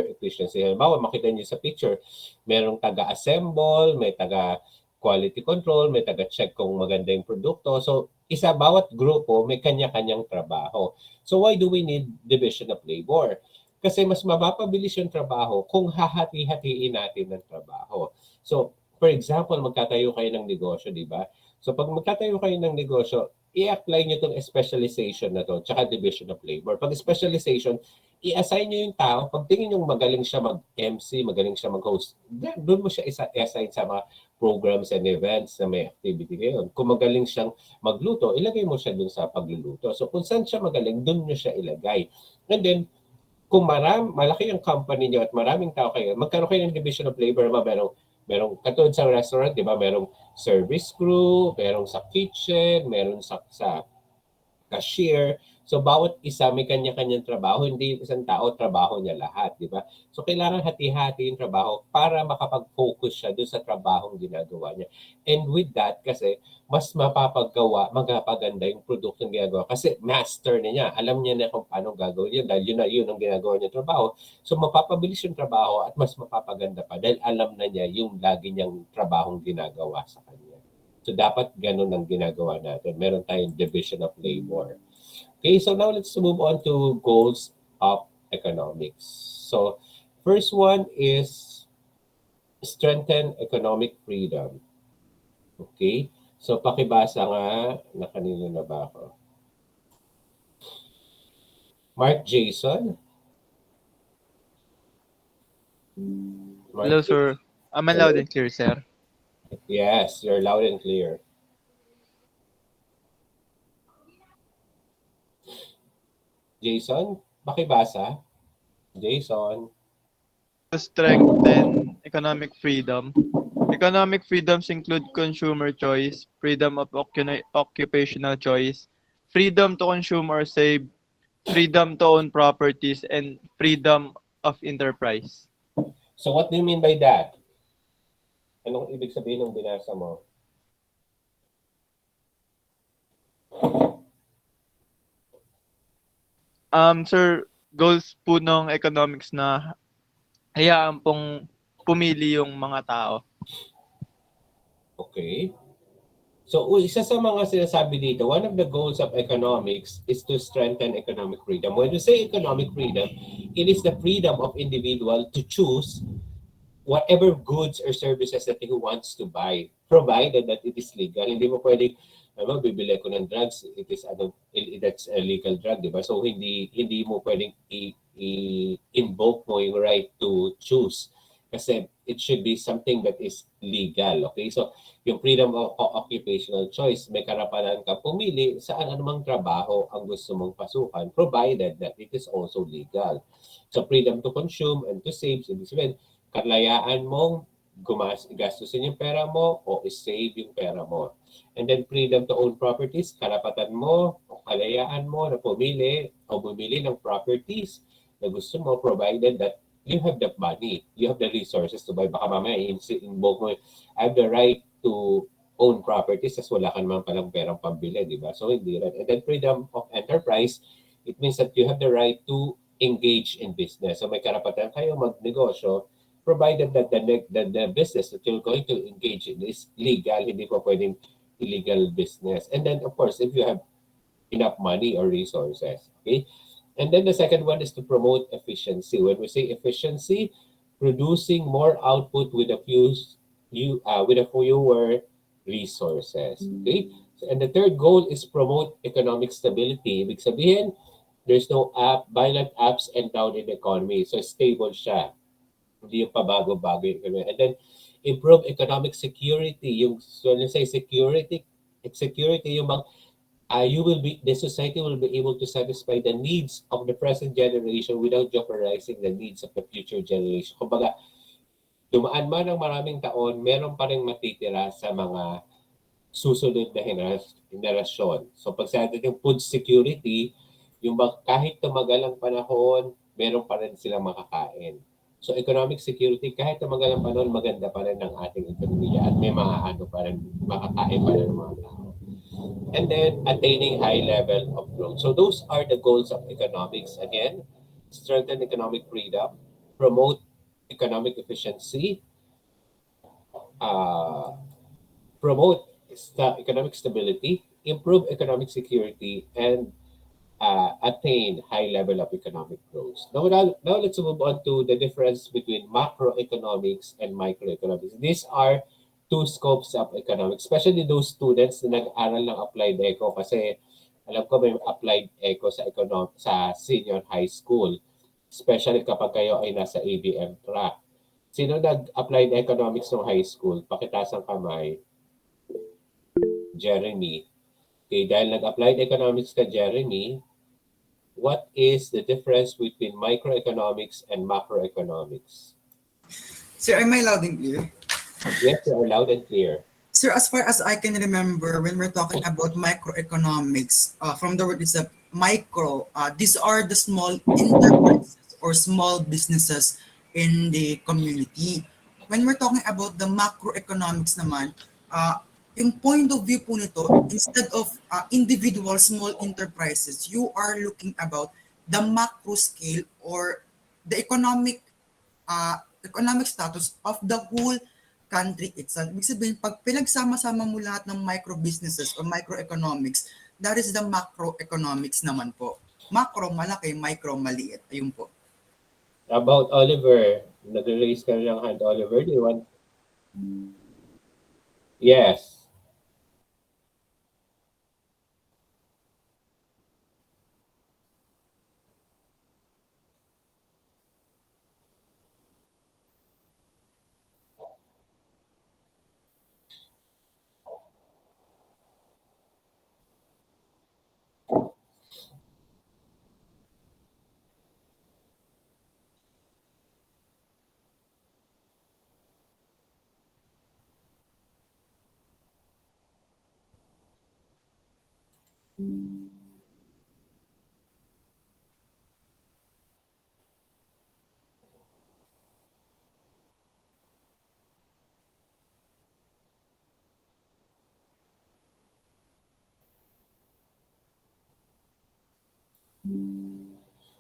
efficiency. Halimbawa, makita niyo sa picture, merong taga-assemble, may taga-quality control, may taga-check kung maganda yung produkto. So, bawat grupo may kanya-kanyang trabaho. So, why do we need division of labor? Kasi mas mapapabilis yung trabaho kung hahati-hatiin natin ng trabaho. So, for example, magtatayo kayo ng negosyo, di ba? So, pag magtatayo kayo ng negosyo, i-apply nyo itong specialization na to, tsaka division of labor. Pag specialization, i-assign nyo yung tao. Pag tingin nyo magaling siya mag-MC, magaling siya mag-host, doon mo siya i-assign sa mga programs and events na may activity ngayon. Kung magaling siyang magluto, ilagay mo siya doon sa pagluluto. So, kung saan siya magaling, doon nyo siya ilagay. And then, kung malaki yung company nyo at maraming tao kayo, magkaroon kayo ng division of labor, merong katulad sa restaurant, di ba? Merong service crew, merong sa kitchen, meron sa cashier. So, bawat isa may kanya-kanyang trabaho. Hindi yung isang tao, trabaho niya lahat, di ba? So, kailangan hati-hati yung trabaho para makapag-focus siya doon sa trabahong ginagawa niya. And with that, kasi mas magpapaganda yung produktong ginagawa. Kasi master na niya. Alam niya na kung paano gagawin yun. Dahil yun ang ginagawa niya trabaho. So, mapapabilis yung trabaho at mas mapapaganda pa. Dahil alam na niya yung lagi niyang trabahong ginagawa sa kanya. So, So dapat ganun ang ginagawa natin. Meron tayong division of labor. Okay, so now let's move on to goals of economics. So first one is strengthen economic freedom. Okay? So pakibasa nga, na kanino na ba ako? Mark Jason? Mark Hello, sir. I'm loud Hello? and clear, sir. Yes, you're loud and clear. Jason, pakibasa. Jason. To strengthen economic freedom. Economic freedoms include consumer choice, freedom of occupational choice, freedom to consume or save, freedom to own properties, and freedom of enterprise. So what do you mean by that? Anong ibig sabihin ng binasa mo? Sir, goals po ng economics na hayaan pong pumili yung mga tao. Okay. So, isa sa mga sinasabi dito, one of the goals of economics is to strengthen economic freedom. When you say economic freedom, it is the freedom of individual to choose whatever goods or services that he wants to buy, provided that it is legal. Hindi mo pwedeng, bibili ko ng drugs, it is that's a legal drug, di ba? So hindi mo pwedeng invoke mo yung right to choose kasi it should be something that is legal, okay? So yung freedom of occupational choice, may karapatan ka pumili saan anumang trabaho ang gusto mong pasukan provided that it is also legal. So freedom to consume and to save, ibig sabihin, kalayaan mong gastusin yung pera mo o save yung pera mo. And then freedom to own properties, karapatan mo o kalayaan mo na pumili o bumili ng properties na gusto mo provided that you have the money, you have the resources to buy. Baka mamaya invoke mo, I have the right to own properties as wala ka naman palang perang pambili, di ba? So hindi rin. And then freedom of enterprise, it means that you have the right to engage in business. So may karapatan kayo magnegosyo provided that the business that you're going to engage in is legal, hindi po pwedeng illegal business. And then, of course, if you have enough money or resources, okay? And then the second one is to promote efficiency. When we say efficiency, producing more output with with a fewer resources, okay? And the third goal is promote economic stability. Ibig sabihin, there's no violent ups and down in the economy. So stable siya. Hindi yung pabago-bago yung economy. And then, improve economic security. So let's say security, yung mga, the society will be able to satisfy the needs of the present generation without jeopardizing the needs of the future generation. Kumbaga, dumaan man ng maraming taon, meron pa rin matitira sa mga susunod na henerasyon. So pag sa atin yung food security, yung kahit tumagal ang panahon, meron pa rin silang makakain. So economic security, kahit tumagal ang panahon, maganda pa rin ang ating ekonomiya at may makakain pa rin ng mga tao. And then attaining high level of growth. So those are the goals of economics. Again, strengthen economic freedom, promote economic efficiency, promote economic stability, improve economic security, and attain high level of economic growth. Now let's move on to the difference between macroeconomics and microeconomics. These are two scopes of economics, especially those students na nag-aral ng applied eco kasi alam ko may applied eco sa senior high school, especially kapag kayo ay nasa ABM track. Sino nag-applied economics ng high school? Pakitaas ang kamay. Jeremy. Okay, dahil nag-applied economics ka, Jeremy, what is the difference between microeconomics and macroeconomics? Sir, am I loud and clear? Yes, you are loud and clear. Sir, as far as I can remember, when we're talking about microeconomics, from the word itself, micro, these are the small enterprises or small businesses in the community. When we're talking about the macroeconomics naman, yung point of view po nito, instead of individual small enterprises, you are looking about the macro scale or the economic status of the whole country itself. Ibig sabihin, pag pinagsama-sama mo lahat ng micro businesses or microeconomics, that is the macroeconomics naman po. Macro, malaki, micro, maliit. Ayun po. About Oliver, nag-raise ka ng hand, Oliver. Do you want? Yes.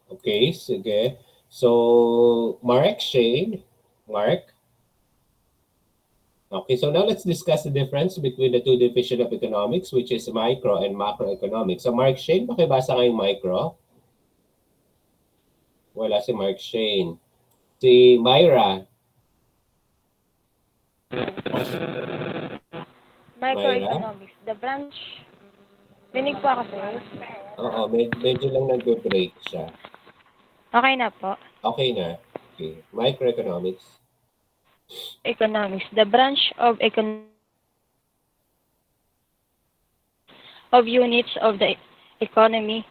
Okay, sige. So, Mark, Shane, Mark. Okay, so now let's discuss the difference between the two division of economics, which is micro and macroeconomics. So, Mark, Shane, pakibasa nga yung micro. Wala si Mark, Shane. Si Myra. Myra? Microeconomics, the branch. Rinig po ako, sir. Oo, medyo lang nag-break siya. Okay na po. Okay na. Okay. Microeconomics. Economics, the branch of units of the economy,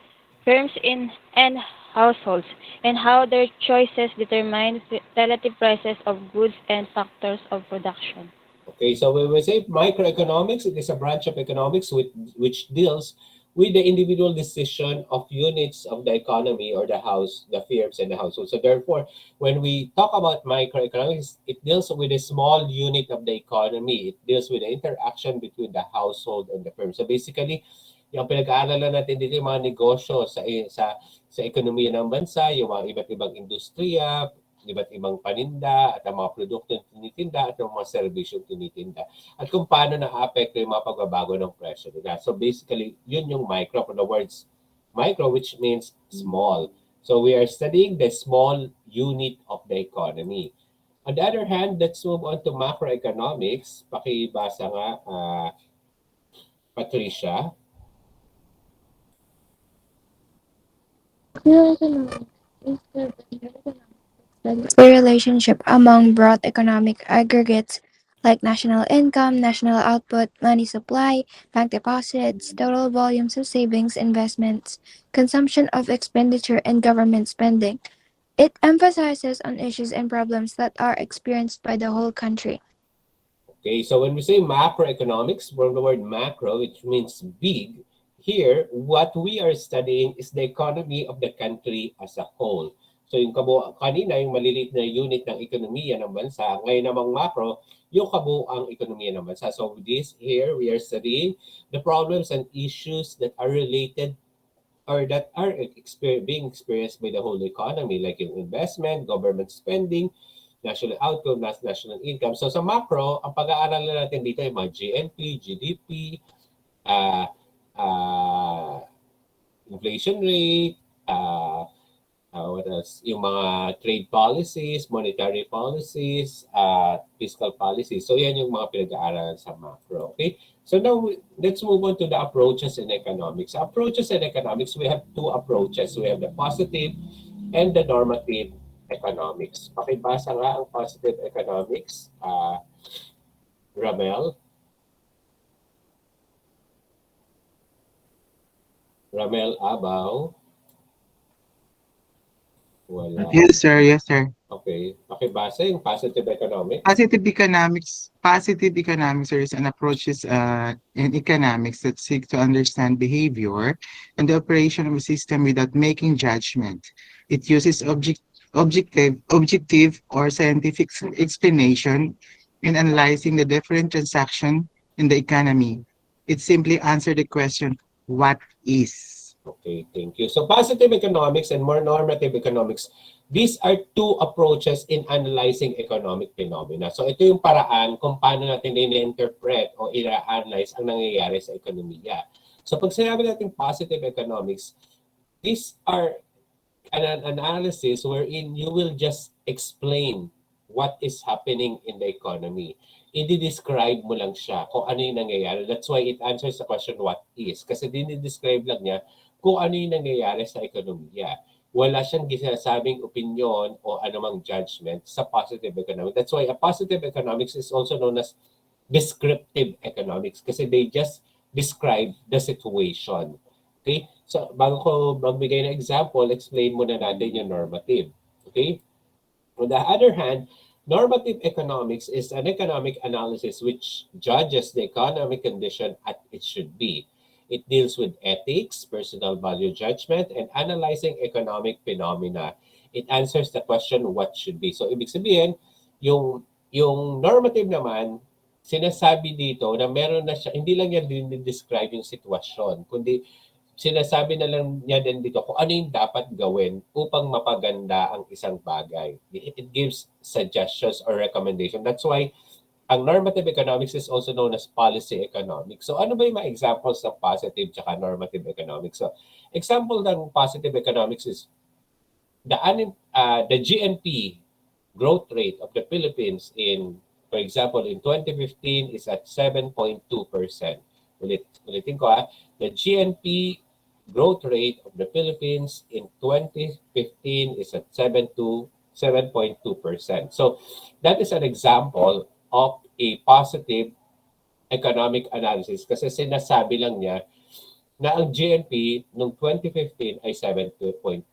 firms in and households, and how their choices determine relative prices of goods and factors of production. Okay, so when we say microeconomics, it is a branch of economics which deals with the individual decision of units of the economy or the house, the firms and the household. So therefore, when we talk about microeconomics, it deals with a small unit of the economy. It deals with the interaction between the household and the firm. So basically, yung pinag-aaralan natin dito yung mga negosyo sa ekonomiya ng bansa, yung mga iba't ibang industriya, iba't ibang paninda at ang mga produktong tinitinda at ang mga serbisyong tinitinda. At kung paano na-apekto yung mga pagbabago ng presyo nila. So basically, yun yung micro. From the words micro, which means small. So we are studying the small unit of the economy. On the other hand, let's move on to macroeconomics. Pakibasa nga, Patricia. The relationship among broad economic aggregates like national income, national output, money supply, bank deposits, total volumes of savings, investments, consumption of expenditure, and government spending. It emphasizes on issues and problems that are experienced by the whole country. Okay, so when we say macroeconomics, from the word macro, which means big, here, what we are studying is the economy of the country as a whole. So yung kanina, yung maliliit na unit ng ekonomiya ng bansa, ngayon namang macro, yung kabuuang ekonomiya ng bansa. So with this here, we are studying the problems and issues that are related or that are being experienced by the whole economy, like yung investment, government spending, national outcome, national income. So sa macro, ang pag-aaralan natin dito ay mga GNP, GDP, uh, uh, inflation rate, what else? Yung mga trade policies, monetary policies, fiscal policies. So yan yung mga pinag-aaralan sa macro. Okay? So now, let's move on to the approaches in economics. Approaches in economics, we have two approaches. We have the positive and the normative economics. Pakibasa nga ang positive economics, Ramel. Ramel Abaw. Wala. Yes, sir. Yes, sir. Okay. Pakibasa yung positive economics. Positive economics is an approaches in economics that seek to understand behavior and the operation of a system without making judgment. It uses objective or scientific explanation in analyzing the different transaction in the economy. It simply answer the question, what is? Okay, thank you. So positive economics and more normative economics, these are two approaches in analyzing economic phenomena. So ito yung paraan kung paano natin i-interpret o i-analyze ang nangyayari sa ekonomiya. So pag sinabi natin positive economics, these are an analysis wherein you will just explain what is happening in the economy. I-describe mo lang siya kung ano yung nangyayari. That's why it answers the question what is. Kasi dinidescribe lang niya kung ano yung nangyayari sa ekonomiya. Wala siyang ginasabing opinion o anumang judgment sa positive economics. That's why a positive economics is also known as descriptive economics kasi they just describe the situation. Okay? So, bago ko magbigay ng example, explain muna natin yung normative. Okay? On the other hand, normative economics is an economic analysis which judges the economic condition as it should be. It deals with ethics, personal value judgment, and analyzing economic phenomena. It answers the question what should be. So, ibig sabihin, yung normative naman, sinasabi dito na meron na siya, hindi lang yan din-describe yung sitwasyon, kundi sinasabi na lang niya din dito kung ano yung dapat gawin upang mapaganda ang isang bagay. It gives suggestions or recommendation. That's why ang normative economics is also known as policy economics. So ano ba yung mga examples ng positive tsaka normative economics? So example ng positive economics is the GNP growth rate of the Philippines in, for example, in 2015 is at 7.2%. Ulitin ko the GNP growth rate of the Philippines in 2015 is at 7.2%. So that is an example of a positive economic analysis kasi sinasabi lang niya na ang GNP noong 2015 ay 7.2%.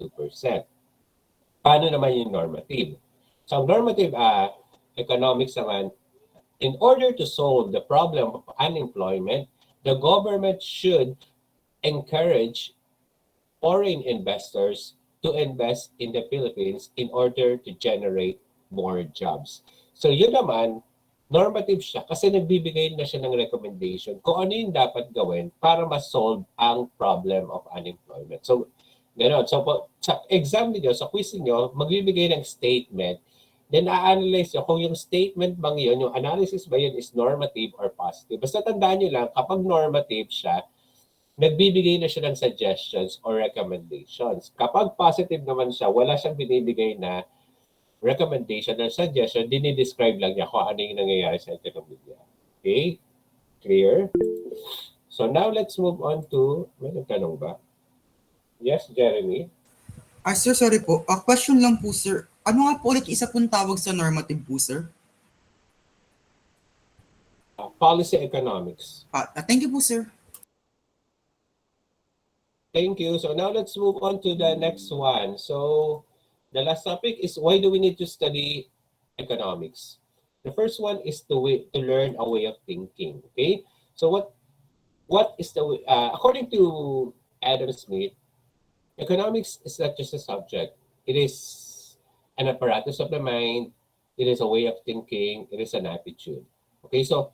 Paano naman yung normative? So ang normative economics naman, in order to solve the problem of unemployment, the government should encourage foreign investors to invest in the Philippines in order to generate more jobs. So yun naman, normative siya kasi nagbibigay na siya ng recommendation kung ano yung dapat gawin para ma-solve ang problem of unemployment. So, gano'n. So, sa exam niyo, sa quiz niyo, magbibigay ng statement, then a-analyze nyo kung yung statement bang yun, yung analysis ba yun is normative or positive. Basta tandaan nyo lang, kapag normative siya, nagbibigay na siya ng suggestions or recommendations. Kapag positive naman siya, wala siyang binibigay na recommendation or suggestion, dinidescribe lang niya kung ano yung nangyayari sa ekonomiya. Okay? Clear? So now let's move on to, may nagtanong ba? Yes, Jeremy? Sir, sorry po. Question lang po, sir. Ano nga po ulit isa pong tawag sa normative po, sir? Policy economics. Thank you po, sir. Thank you. So now let's move on to the next one. So the last topic is why do we need to study economics? The first one is to learn a way of thinking. Okay. So what is the according to Adam Smith, economics is not just a subject. It is an apparatus of the mind. It is a way of thinking. It is an attitude. Okay. So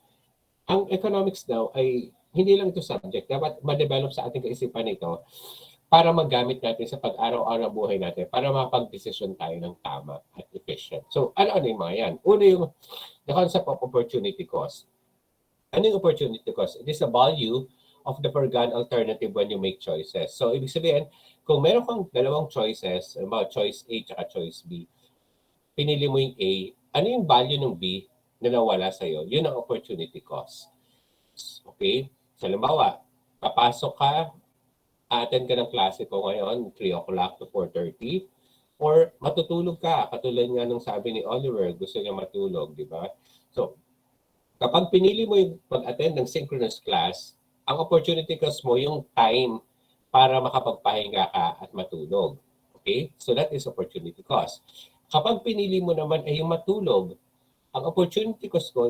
ang economics daw ay hindi lang ito subject, dapat ma-develop sa ating kaisipan ito para magamit natin sa pag-araw-araw ng buhay natin para makapag-desisyon tayo ng tama at efficient. So, ano-ano yung mga yan? Una yung the concept of opportunity cost. Ano yung opportunity cost? It is the value of the foregone alternative when you make choices. So, ibig sabihin, kung meron kang dalawang choices, about choice A at choice B, pinili mo yung A, ano yung value ng B na nawala sa'yo? Yun ang opportunity cost. Okay? So, halimbawa, papasok ka, attend ka ng klase ko ngayon, 3 o'clock to 4:30, or matutulog ka, katulad nga nung sabi ni Oliver, gusto niya matulog, di ba? So, kapag pinili mo yung pag-attend ng synchronous class, ang opportunity cost mo yung time para makapagpahinga ka at matulog. Okay? So, that is opportunity cost. Kapag pinili mo naman ay yung matulog, ang opportunity cost mo,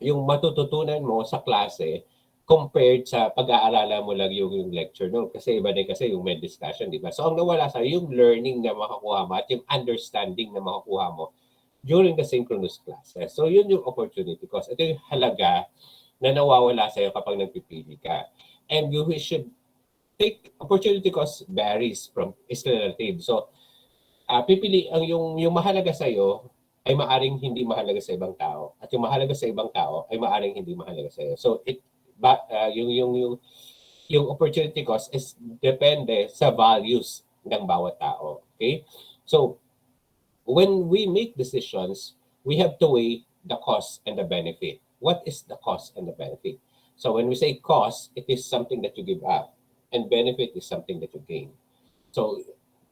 yung matututunan mo sa klase compared sa pag-aaralan mo lang yung lecture no kasi iba din kasi yung med discussion, di ba? So ang nawala sa yung learning na makakuha mo at yung understanding na makakuha mo during the synchronous classes. So yun yung opportunity cost. Ito yung halaga na nawawala sa iyo kapag nagpipili ka. And you should take opportunity cost varies from is relative. So, pipili ang yung mahalaga sa iyo ay maaring hindi mahalaga sa ibang tao at yung mahalaga sa ibang tao ay maaring hindi mahalaga sa iyo. So, yung opportunity cost is depende sa values ng bawat tao. Okay? So, when we make decisions, we have to weigh the cost and the benefit. What is the cost and the benefit? So when we say cost, it is something that you give up, and benefit is something that you gain. So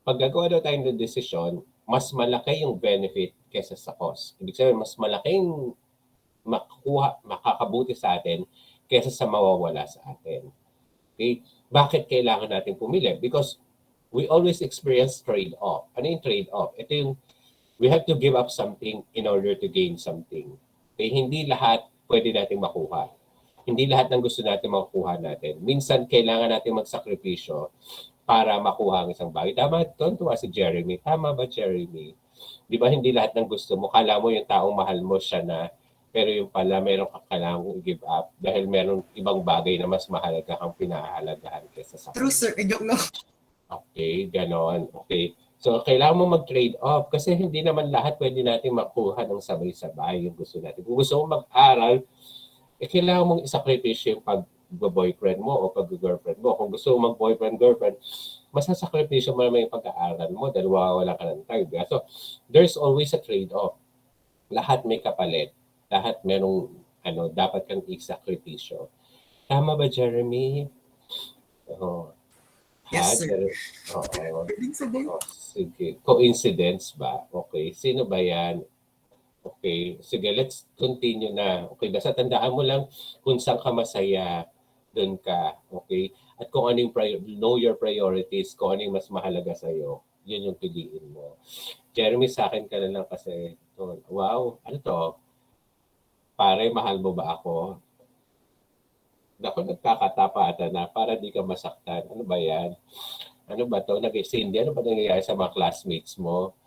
pag gagawa daw tayo ng decision, mas malaki yung benefit kaysa sa cost. Ibig sabihin, mas malaking makakabuti sa atin kaysa sa mawawala sa atin. Okay? Bakit kailangan natin pumili? Because we always experience trade-off. Ano yung trade-off? Ito yung we have to give up something in order to gain something. Okay? Hindi lahat pwede nating makuha. Hindi lahat ng gusto natin makukuha natin. Minsan, kailangan natin magsakripisyo para makuha ang isang bagay. Tama, tuwa si Jeremy. Tama ba, Jeremy? Di ba hindi lahat ng gusto mo? Kala mo yung taong mahal mo siya na, pero yung pala, meron kang kailangan i-give up dahil meron ibang bagay na mas mahalaga kang pinahahalagahan kaysa sa True, sir. Joke lang. Okay, ganon. Okay. So, kailangan mo mag-trade off kasi hindi naman lahat pwede natin makuha ng sabay-sabay yung gusto natin. Kung gusto mo mag-aral, kailangan mong isakripisyo yung pag-boyfriend mo o pag-girlfriend mo. Kung gusto mo mag-boyfriend-girlfriend, masasakripisyo mo naman yung pag-aaral mo dahil wala ka ng time. So, there's always a trade-off. Lahat may kapalit. Lahat merong dapat kang isakripisyo. Tama ba, Jeremy? Oh. Yes, sir. Oo. Sige. Coincidence ba? Okay. Sino ba yan? Okay. Sige, let's continue na. Okay. Basta tandaan mo lang kung saan ka masaya, doon ka. Okay. At kung ano yung know your priorities, kung ano yung mas mahalaga sa'yo, yun yung piliin mo. Jeremy, sa akin ka na lang kasi, wow, ano to? Pare, mahal mo ba ako? Naku, nagkakatapatan na para di ka masaktan. Ano ba yan? Ano ba to? Nag-isindi? Ano ba nangyayari sa mga classmates mo?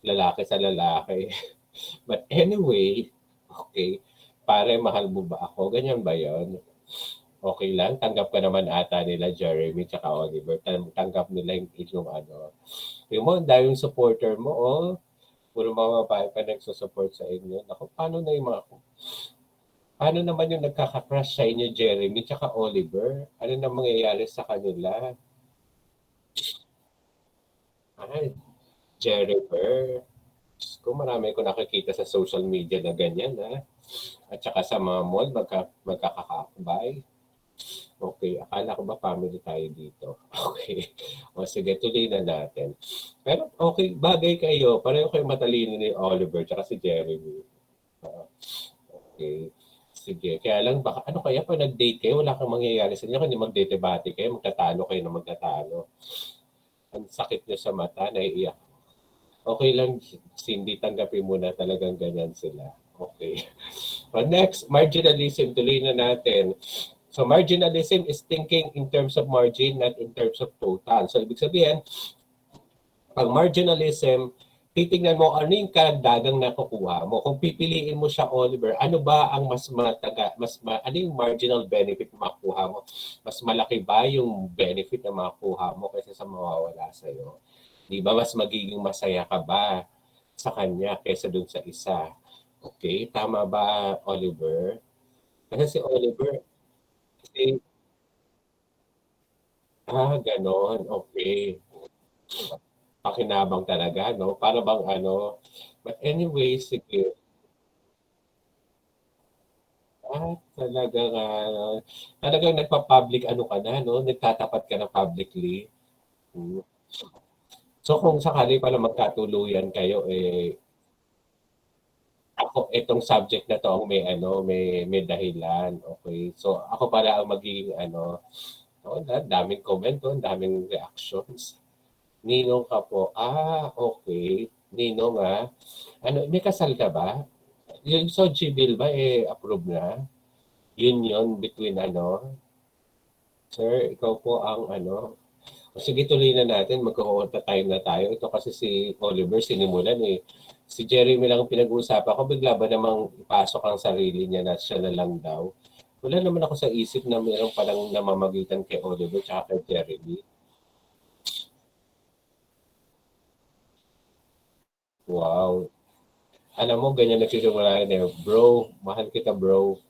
Lalaki sa lalaki. But anyway, okay. Pare, mahal mo ba ako? Ganyan ba yon? Okay lang. Tanggap ka naman ata nila Jeremy tsaka Oliver. Tanggap nila yung ano. Yung mo, ang daming supporter mo, oh. Puro mga babae pa nagsusupport sa inyo. Naku, paano na yung mga... Paano naman yung nagkaka-crush sa inyo, Jeremy tsaka Oliver? Ano na mangyayari sa kanila? Ay, Jennifer. Kung marami ko nakikita sa social media na ganyan, ha? At saka sa mga mall, magkakakakbay. Okay, akala ko ba family tayo dito? Okay. O sige, tuloy na natin. Pero okay, bagay kayo. Pareho kayo matalino ni Oliver tsaka si Jeremy. Okay. Sige, kaya lang baka ano kaya pag nag-date kayo, wala kang mangyayari sa inyo, kundi mag-date-bate kayo, magtatalo kayo na magtatalo. Ang sakit nyo sa mata, naiiyak. Okay lang, Cindy, tanggapin mo na talagang ganyan sila. Okay. But next, marginalism, tuloy na natin. So marginalism is thinking in terms of margin, not in terms of total. So ibig sabihin, pag marginalism, titingnan mo ano yung karagdagang nakukuha mo. Kung pipiliin mo siya, Oliver, ano ba ang ano yung marginal benefit na makukuha mo? Mas malaki ba yung benefit na makukuha mo kaysa sa mawawala sa'yo? Di ba mas magiging masaya ka ba sa kanya kaysa dun sa isa? Okay, tama ba, Oliver? Kasi si Oliver, ganon, okay. Pakinabang talaga, no? Para bang ano. But anyway, sige. Talagang nagpa-public ano ka na, no? Nagtatapat ka na publicly. So kung sakali pala magkatuluyan kayo, ako itong subject na to ang may dahilan. Okay. So ako pala ang magiging daming komento, daming reactions. Ninong ka po. Okay. Ninong may kasal ka ba? Yung Soji bill ba, approve na? Union between Sir, ikaw po ang sige, tuloy na natin. Magkaka-time na tayo. Ito kasi si Oliver sinimulan Si Jeremy lang pinag-uusapan ko. Bigla ba namang ipasok ang sarili niya na siya na lang daw? Wala naman ako sa isip na mayroon palang namamagitan kay Oliver tsaka kay Jeremy. Wow. Alam mo, ganyan nagsisimula yun eh. Bro, mahal kita bro.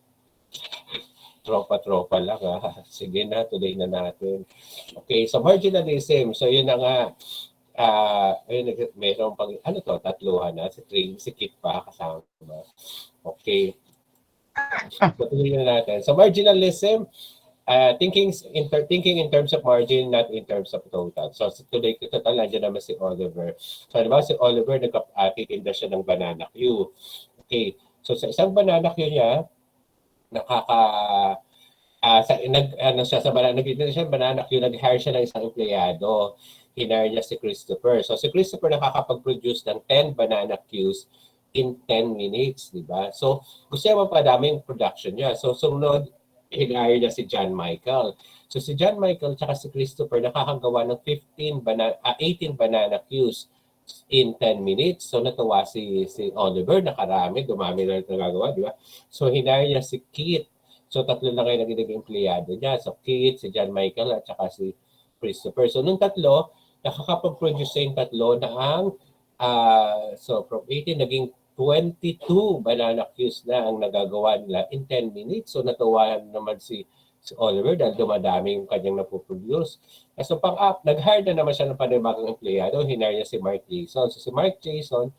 Tropa-tropa lang ha. Sige na, tuloy na natin. Okay, so marginalism. So yun na nga. Ayun, mayroon pang, ano to, tatluhan na. Si Kit pa kasama. Okay. So tuloy na natin. So marginalism, thinking in terms of margin, not in terms of total. So today, total, nandiyan naman si Oliver. So, diba, si Oliver, nagkatitinda siya ng banana Q. Okay. So, sa isang banana Q niya, nakaka, ano siya, sa banana, nagtitinda siya ng banana Q, nag-hire siya ng isang empleyado. Hinire niya si Christopher. So, si Christopher nakakapag-produce ng 10 banana Qs in 10 minutes, di ba? So, gusto niya mapadami yung production niya. So, sunod, hinire niya si John Michael. So si John Michael tsaka si Christopher nakakagawa ng 18 banana Qs in 10 minutes. So natuwa si Oliver, nakarami, dumami na nagagawa, di ba? So hinire niya si Kit. So tatlo na kayo naging empleyado niya. So Kit, si John Michael at saka si Christopher. So nung tatlo, nakakapag-produce yung tatlo na ang so from 18 naging 22 banana Qs na ang nagagawa nila in 10 minutes. So natuwa naman si Oliver dahil dumadami yung kanyang napoproduce. So pang-up, nag-hire na naman siya ng panibagong empleyado. Hinire niya si Mark Jason. So si Mark Jason,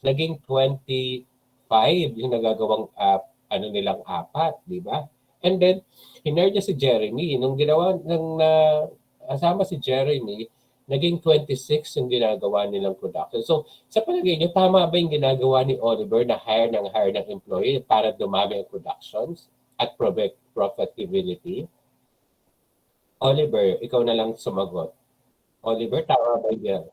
naging 25 yung nagagawang ano nilang apat, di ba? And then, hinire niya si Jeremy. Nung ginawa, nung asama si Jeremy, naging 26 yung ginagawa nilang production. So, sa palagay niyo, tama ba yung ginagawa ni Oliver na hire ng employee para dumami ang productions at profitability? Oliver, ikaw na lang sumagot. Oliver, tama ba yan?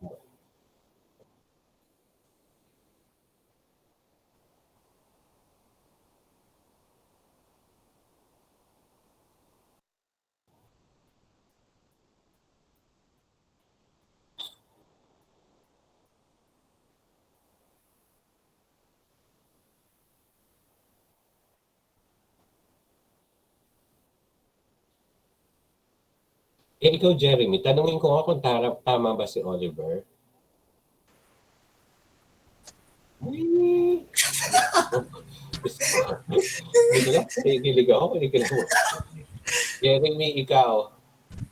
Ikaw, Jeremy, tanungin ko nga kung tama ba si Oliver? Kinikilig ako. Jeremy, ikaw,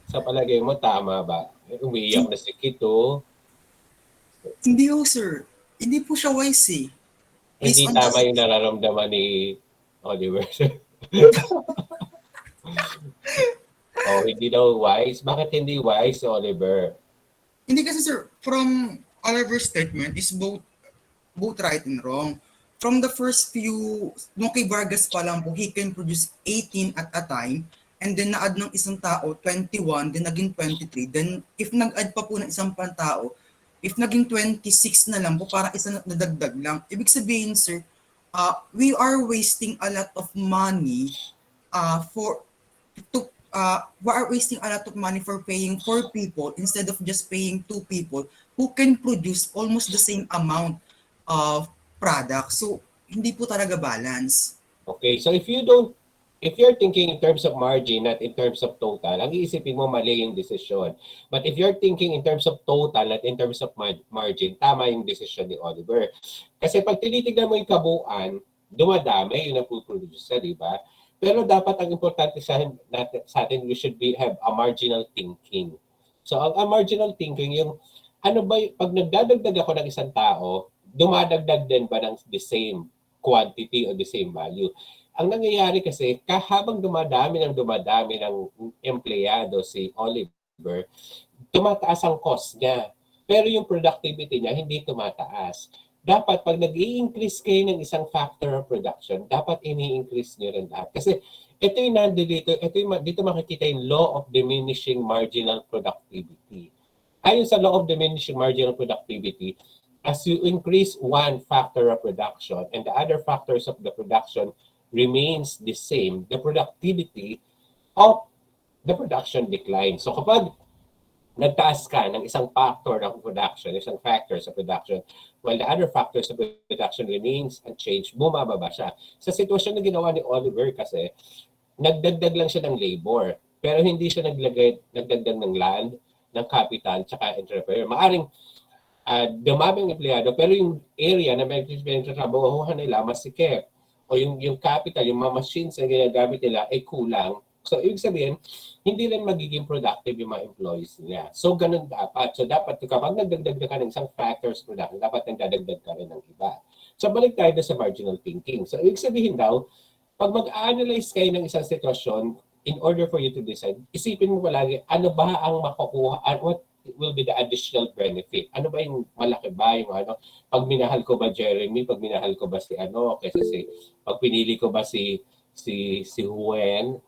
sa palagay mo, tama ba? Umiiyak na si Kito. Hindi po, sir. Hindi po siya wise eh. Hindi tama yung nararamdaman ni Oliver. Hindi daw wise. Bakit hindi wise, Oliver? Hindi kasi, sir, from Oliver's statement is both right and wrong. From the first few, nung kay Vargas pa lang po, he can produce 18 at a time, and then na-add ng isang tao, 21, then naging 23. Then, if nag-add pa po ng isang pantao, if naging 26 na lang po, para isa nadagdag lang. Ibig sabihin, sir, we are wasting a lot of money we are wasting a lot of money for paying 4 people instead of just paying 2 people who can produce almost the same amount of product. So, hindi po talaga balance. Okay, so if you're thinking in terms of margin, not in terms of total, ang iisipin mo mali yung desisyon. But if you're thinking in terms of total, not in terms of margin, tama yung desisyon ni Oliver. Kasi pag tinitignan mo yung kabuuan, dumadami yung napuproduce sa, di ba? Pero dapat ang importante sa atin, we should have a marginal thinking. So ang marginal thinking, yung ano ba, pag nagdadagdag ako ng isang tao, dumadagdag din ba ng the same quantity or the same value? Ang nangyayari kasi, habang dumadami ng empleyado si Oliver, tumataas ang cost niya. Pero yung productivity niya hindi tumataas. Dapat pag nag-i-increase kayo ng isang factor of production, dapat ini-increase niyo rin lahat. Kasi ito yung dito makikita yung law of diminishing marginal productivity. Ayon sa law of diminishing marginal productivity, as you increase one factor of production and the other factors of the production remains the same, the productivity of the production declines. So kapag nagtaas ka ng isang factor ng production, isang factors of production, while the other factors of production remains unchanged, bumababa siya. Sa sitwasyon na ginawa ni Oliver kasi, nagdagdag lang siya ng labor, pero hindi siya nagdagdag ng land, ng capital, tsaka entrepreneur. Maaring dumaming empleyado, pero yung area na may trabahuhan nila masikip. O yung capital, yung mga machines na ginagamit nila ay kulang. So, ibig sabihin, hindi rin magiging productive yung mga employees nila. So, ganun dapat. So, dapat kapag nagdagdag ka ng isang factors production, dapat nagdadagdag ka rin ng iba. So, balik tayo sa marginal thinking. So, ibig sabihin daw, pag mag-analyze kayo ng isang sitwasyon, in order for you to decide, isipin mo palagi, ano ba ang makukuha, what will be the additional benefit? Ano ba yung malaki ba yung ano? Pag minahal ko ba Jeremy, pag minahal ko ba si ano, kasi pag pinili ko ba si Gwen,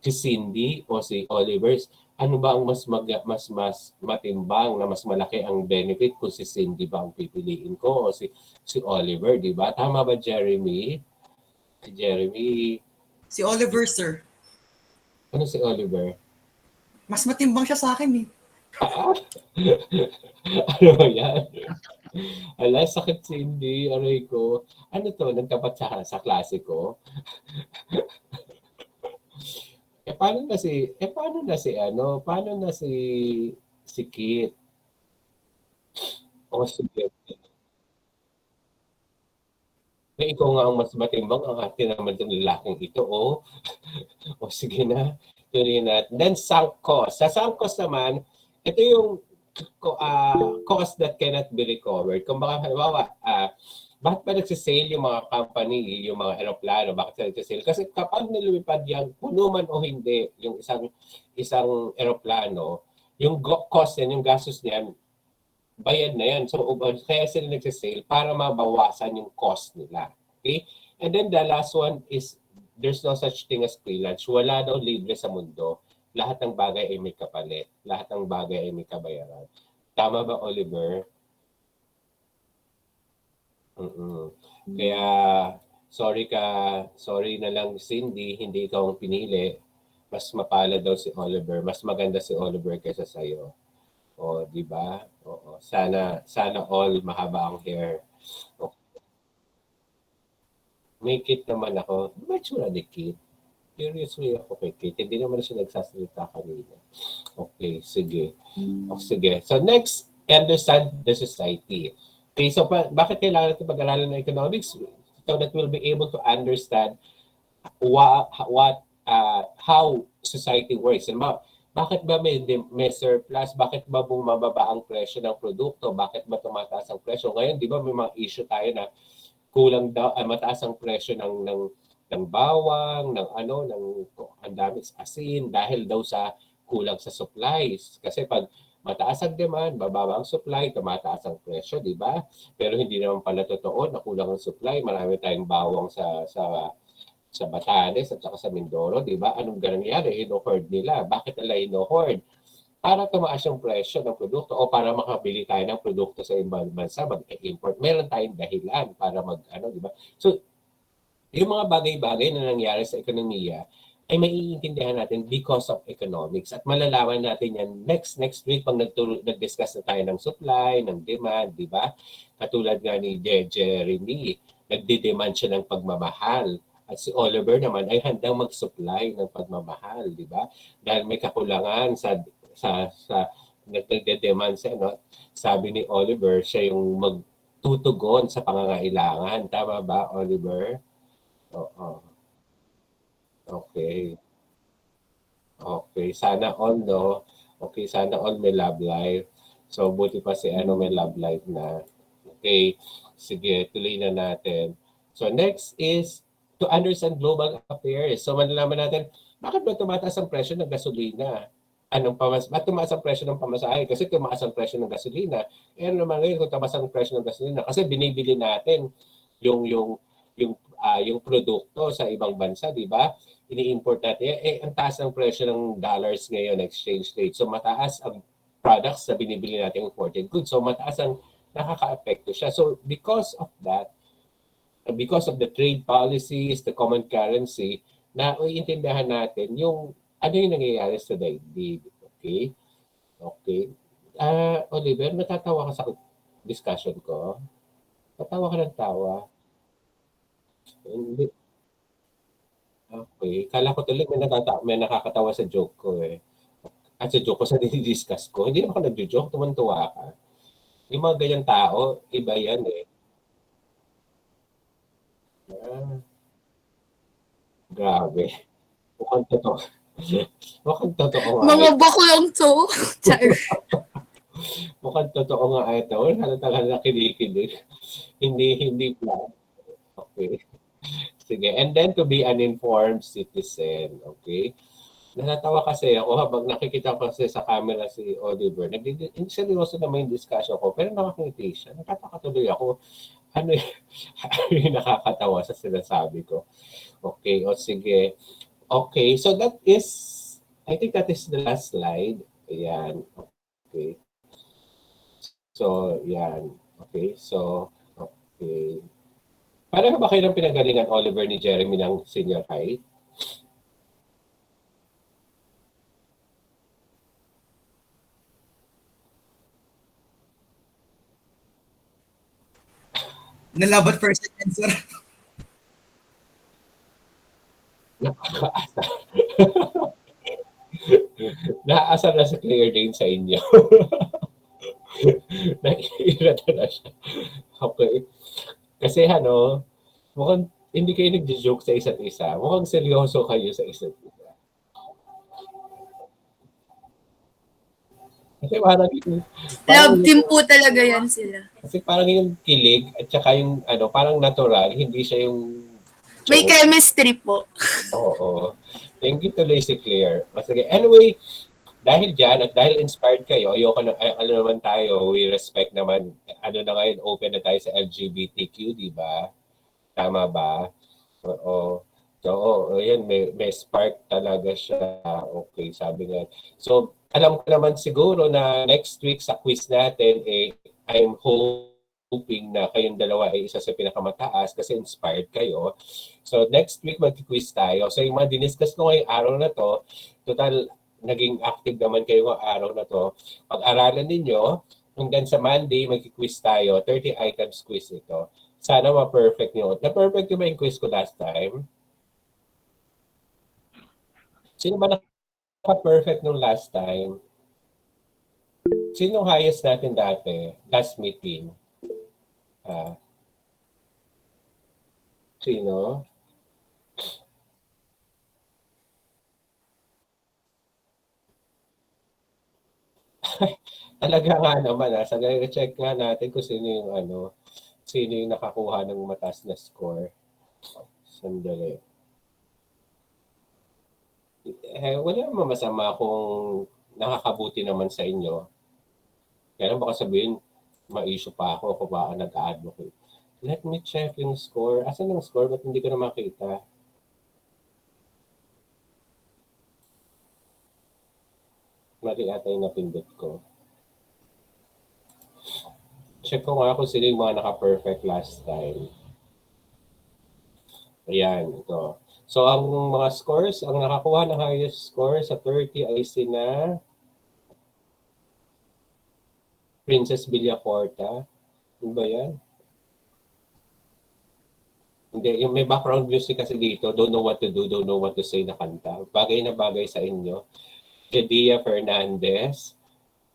si Cindy o si Oliver, ano ba ang mas matimbang na mas malaki ang benefit kung si Cindy ba ang pipiliin ko o si Oliver, di ba? Tama ba Jeremy? Si Jeremy, Si Oliver, sir. ano si Oliver? Mas matimbang siya sa akin eh. Ano ba yan? Ala, sakit Cindy, aray ko. Ano to, nagtapat sa klase ko? Paano na si Kit? O sige. Eh, ikaw nga ang mas matimbang, ang atin naman itong lalaking ito, oh. O sige na, tuloy natin. Then sunk cost. Sa sunk cost naman, ito yung cost that cannot be recovered. Kung baka halimbawa, bakit ba nagsisale yung mga company, yung mga aeroplano, bakit sila nagsisale? Kasi kapag nilumipad yan, puno man o hindi, yung isang aeroplano, yung cost yan, yung gastos niyan, bayad na yan. So, kaya sila nagsisale para mabawasan yung cost nila. Okay? And then the last one is, there's no such thing as free lunch. Wala daw libre sa mundo. Lahat ng bagay ay may kapalit. Lahat ng bagay ay may kabayaran. Tama ba, Oliver? Kaya, sorry na lang Cindy, hindi ikaw ang pinili. Mas mapala daw si Oliver. Mas maganda si Oliver kaysa sa'yo. O, di ba? Oo. Sana all mahaba ang hair. Okay. May kit naman ako. Mature ni Kit. Seriously ako kay Kit. Hindi naman siya nagsasalita kanina. Okay, sige. O, sige. So next, understand the society. Okay, so bakit kailangan natin pag-aralan ng economics? So that we'll be able to understand how society works. And bakit ba may surplus? Bakit ba bumababa ang presyo ng produkto? Bakit ba tumataas ang presyo? Ngayon, di ba may mga issue tayo na kulang daw, mataas ang presyo ng bawang, ang dami asin dahil daw sa kulang sa supplies. Kasi pag mataas ang demand, bababa ang supply, tumataas ang presyo, di ba? Pero hindi naman pala totoo na kulang ang supply. Marami tayong bawang sa Batanes at saka sa Mindoro, di ba? Anong nangyari? Hino-hoard nila. Bakit nila hino-hoard? Para tumaas yung presyo ng produkto o para makabili tayo ng produkto sa ibang bansa, mag-import. Meron tayong dahilan para di ba? So, yung mga bagay-bagay na nangyari sa ekonomiya ay maiintindihan natin because of economics. At malalaman natin yan next week pag nag-discuss na tayo ng supply, ng demand, di ba? Katulad nga ni Jeremy, nagde-demand siya ng pagmamahal. At si Oliver naman ay handang mag-supply ng pagmamahal, di ba? Dahil may kakulangan sa nagde-demand siya, no? Sabi ni Oliver, siya yung magtutugon sa pangangailangan. Tama ba, Oliver? Oo. Okay. Okay. Sana all, no? Okay, sana all may love life. So, buti pa si may love life na. Okay. Sige, tuloy na natin. So, next is to understand global affairs. So, malalaman natin, bakit ba tumataas ang presyo ng gasolina? Ba't tumaas ang presyo ng pamasahe? Kasi tumaas ang presyo ng gasolina. Eh, ano naman ngayon kung tumaas ang presyo ng gasolina? Kasi binibili natin yung produkto sa ibang bansa, di ba? Ini-import natin. Ang taas ng presyo ng dollars ngayon, exchange rate. So, mataas ang products na binibili natin imported goods. So, mataas ang nakaka-apekto siya. So, because of that, because of the trade policies, the common currency, na iintindihan natin yung ano yung nangyayari sa daigdig. Okay? Okay. Oliver, natatawa ka sa discussion ko? Tatawa ka ng tawa? Hindi. Okay. Kala ko tuloy may nakakatawa sa joke ko eh. At sa joke ko sa dinidiscuss ko. Hindi naman ako nagjo-joke, tuwan-tuwa ka. Yung mga ganyang tao, iba yan eh. Ah, grabe. Mukhang totoo. Mukhang totoo nga Mga ito. baklang to. Char. Mukhang totoo nga ito. Halata na kinikilig. Hindi plan. Okay. Sige. And then to be an informed citizen. Okay. Natatawa kasi ako habang nakikita ko kasi sa camera si Oliver. Seryoso naman yung discussion ko. Pero nakakingiti siya. Nakakatuloy ako. Ano yung, ano yung nakakatawa sa sinasabi ko. Okay. O sige. Okay. So that is, I think that is the last slide. Ayan. Okay. So, yan. Okay. So, okay. Paano ba kayo ng pinagalingan, Oliver, ni Jeremy ng senior high? Nalabat first and sir. Nakakaasar. Naaasar na si Claire din sa inyo. Naiirata na siya. Okay. Kasi mukhang hindi kayo nagjo-joke sa isa't isa. Mukhang seryoso kayo sa isa't isa. Kasi parang Love team po talaga yan sila. kasi parang yung kilig at saka yung parang natural, hindi siya yung May joke. chemistry po. Oo. Thank you tuloy si Claire. Sige. Anyway, dahil dyan at dahil inspired kayo, ayoko na, naman tayo, we respect naman, na ngayon, open na tayo sa LGBTQ, di ba? Tama ba? Oo. So, ayun, may spark talaga siya. Okay, sabi nga. So, alam ko naman siguro na next week sa quiz natin, I'm hoping na kayong dalawa ay isa sa pinakamataas kasi inspired kayo. So, next week mag-quiz tayo. So, yung mga diniscuss ko ngayong araw na to, total, naging active naman kayo ngayong araw na to. Pag-aralan ninyo, hanggang sa Monday, mag-quiz tayo. 30 items quiz ito. Sana ma-perfect nyo. Na-perfect nyo ba yung quiz ko last time? Sino ba naka-perfect nung last time? Sino highest natin dati? Last meeting? Sino? Talaga nga naman. Sandali, check nga natin kung sino yung nakakuha ng mataas na score. Sandali. Wala naman masama kung nakakabuti naman sa inyo. Kaya baka sabihin, ma-issue pa ako kung baka nag-advocate. Let me check yung score. Asan yung score? Ba't hindi ko na makita? Mali ata yung napindot ko. Check ko nga kung sino yung mga naka-perfect last time. Ayan, ito. So, ang mga scores, ang nakakuha ng highest score sa 30 ay sina Princess Villacorta. Ano ba yan? Hindi, yung may background music kasi dito, don't know what to do, don't know what to say na kanta. Bagay na bagay sa inyo. Jedia Fernandez,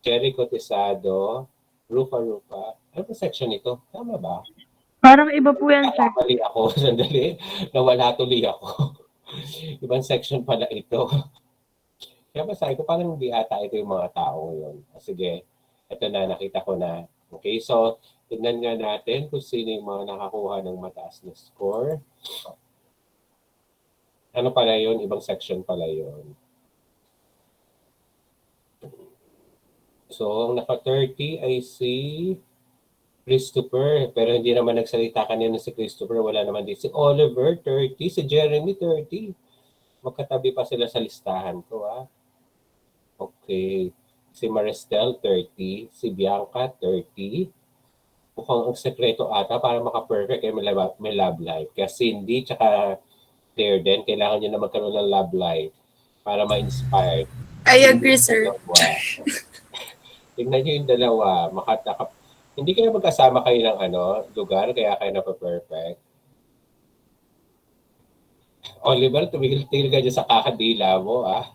Cherry Cotesado, Rufa. Ano ba section ito? Tama ba? Parang iba po yan, sir. Mali ako. Sandali. Nawala tuloy ako. Ibang section pala ito. Kaya ba sabi ko, parang hindi ata ito yung mga tao ngayon. Sige, ito na, nakita ko na. Okay, so, tignan nga natin kung sino yung mga nakakuha ng mataas na score. Ano pala yun? Ibang section pala yun. So, ang naka-30 ay si Christopher. Pero hindi naman nagsalita kanina si Christopher. Wala naman din. Si Oliver, 30. Si Jeremy, 30. Magkatabi pa sila sa listahan ko, Okay. Si Maristel, 30. Si Bianca, 30. Mukhang ang sekreto ata para maka-perfect ay may love life. Kaya Cindy, tsaka Claire din, kailangan nyo na magkaroon ng love life para ma-inspire. I agree, sir. Tingnan nyo yung dalawa. Hindi kayo magkasama kayo ng lugar, kaya kayo na-perfect. Oliver, tumigil-tigil ka dyan sa kakadila mo, ah.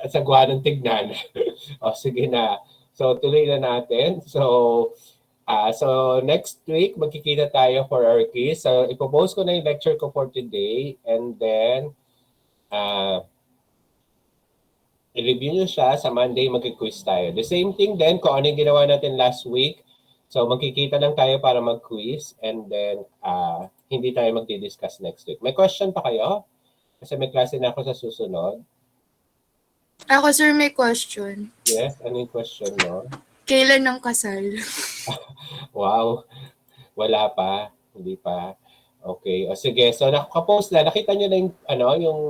Sagwa ng tignan. O, sige na. So, tuloy na natin. So next week, magkikita tayo for our quiz. So, ipopost ko na yung lecture ko for today. And then, i-review nyo siya. Sa Monday, mag-quiz tayo. The same thing then, kung ano yung ginawa natin last week. So, magkikita lang tayo para mag-quiz. And then, hindi tayo magdi-discuss next week. May question pa kayo? Kasi may klase na ako sa susunod. Ako, sir, may question. Yes, ano yung question mo? Kailan ang kasal? Wow, wala pa, hindi pa. Okay, o sige. So nakapost na, nakita niyo na yung yung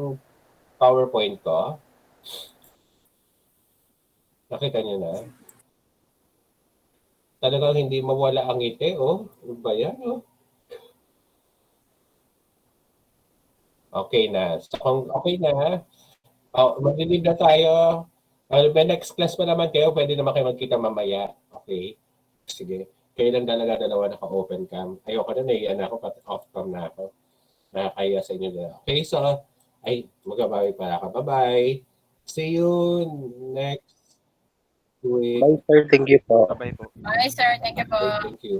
PowerPoint ko? Nakita niyo na? Talagang hindi mawala ang ngiti, oh. Ano ba yan, oh? Okay na. So kung okay na, mag-leave na tayo. May next class pa naman kayo, pwede naman kayo magkita mamaya. Okay? Sige. Kayo lang talaga dalawa naka-open cam. Ayoko na, naiyan ako, pati off cam na ako. Nakakaya sa inyo na. Okay, so, magabawi para ka. Bye-bye. See you next week. Bye, sir. Thank you po. Bye-bye po. Bye, sir. Thank you po. Okay, thank you.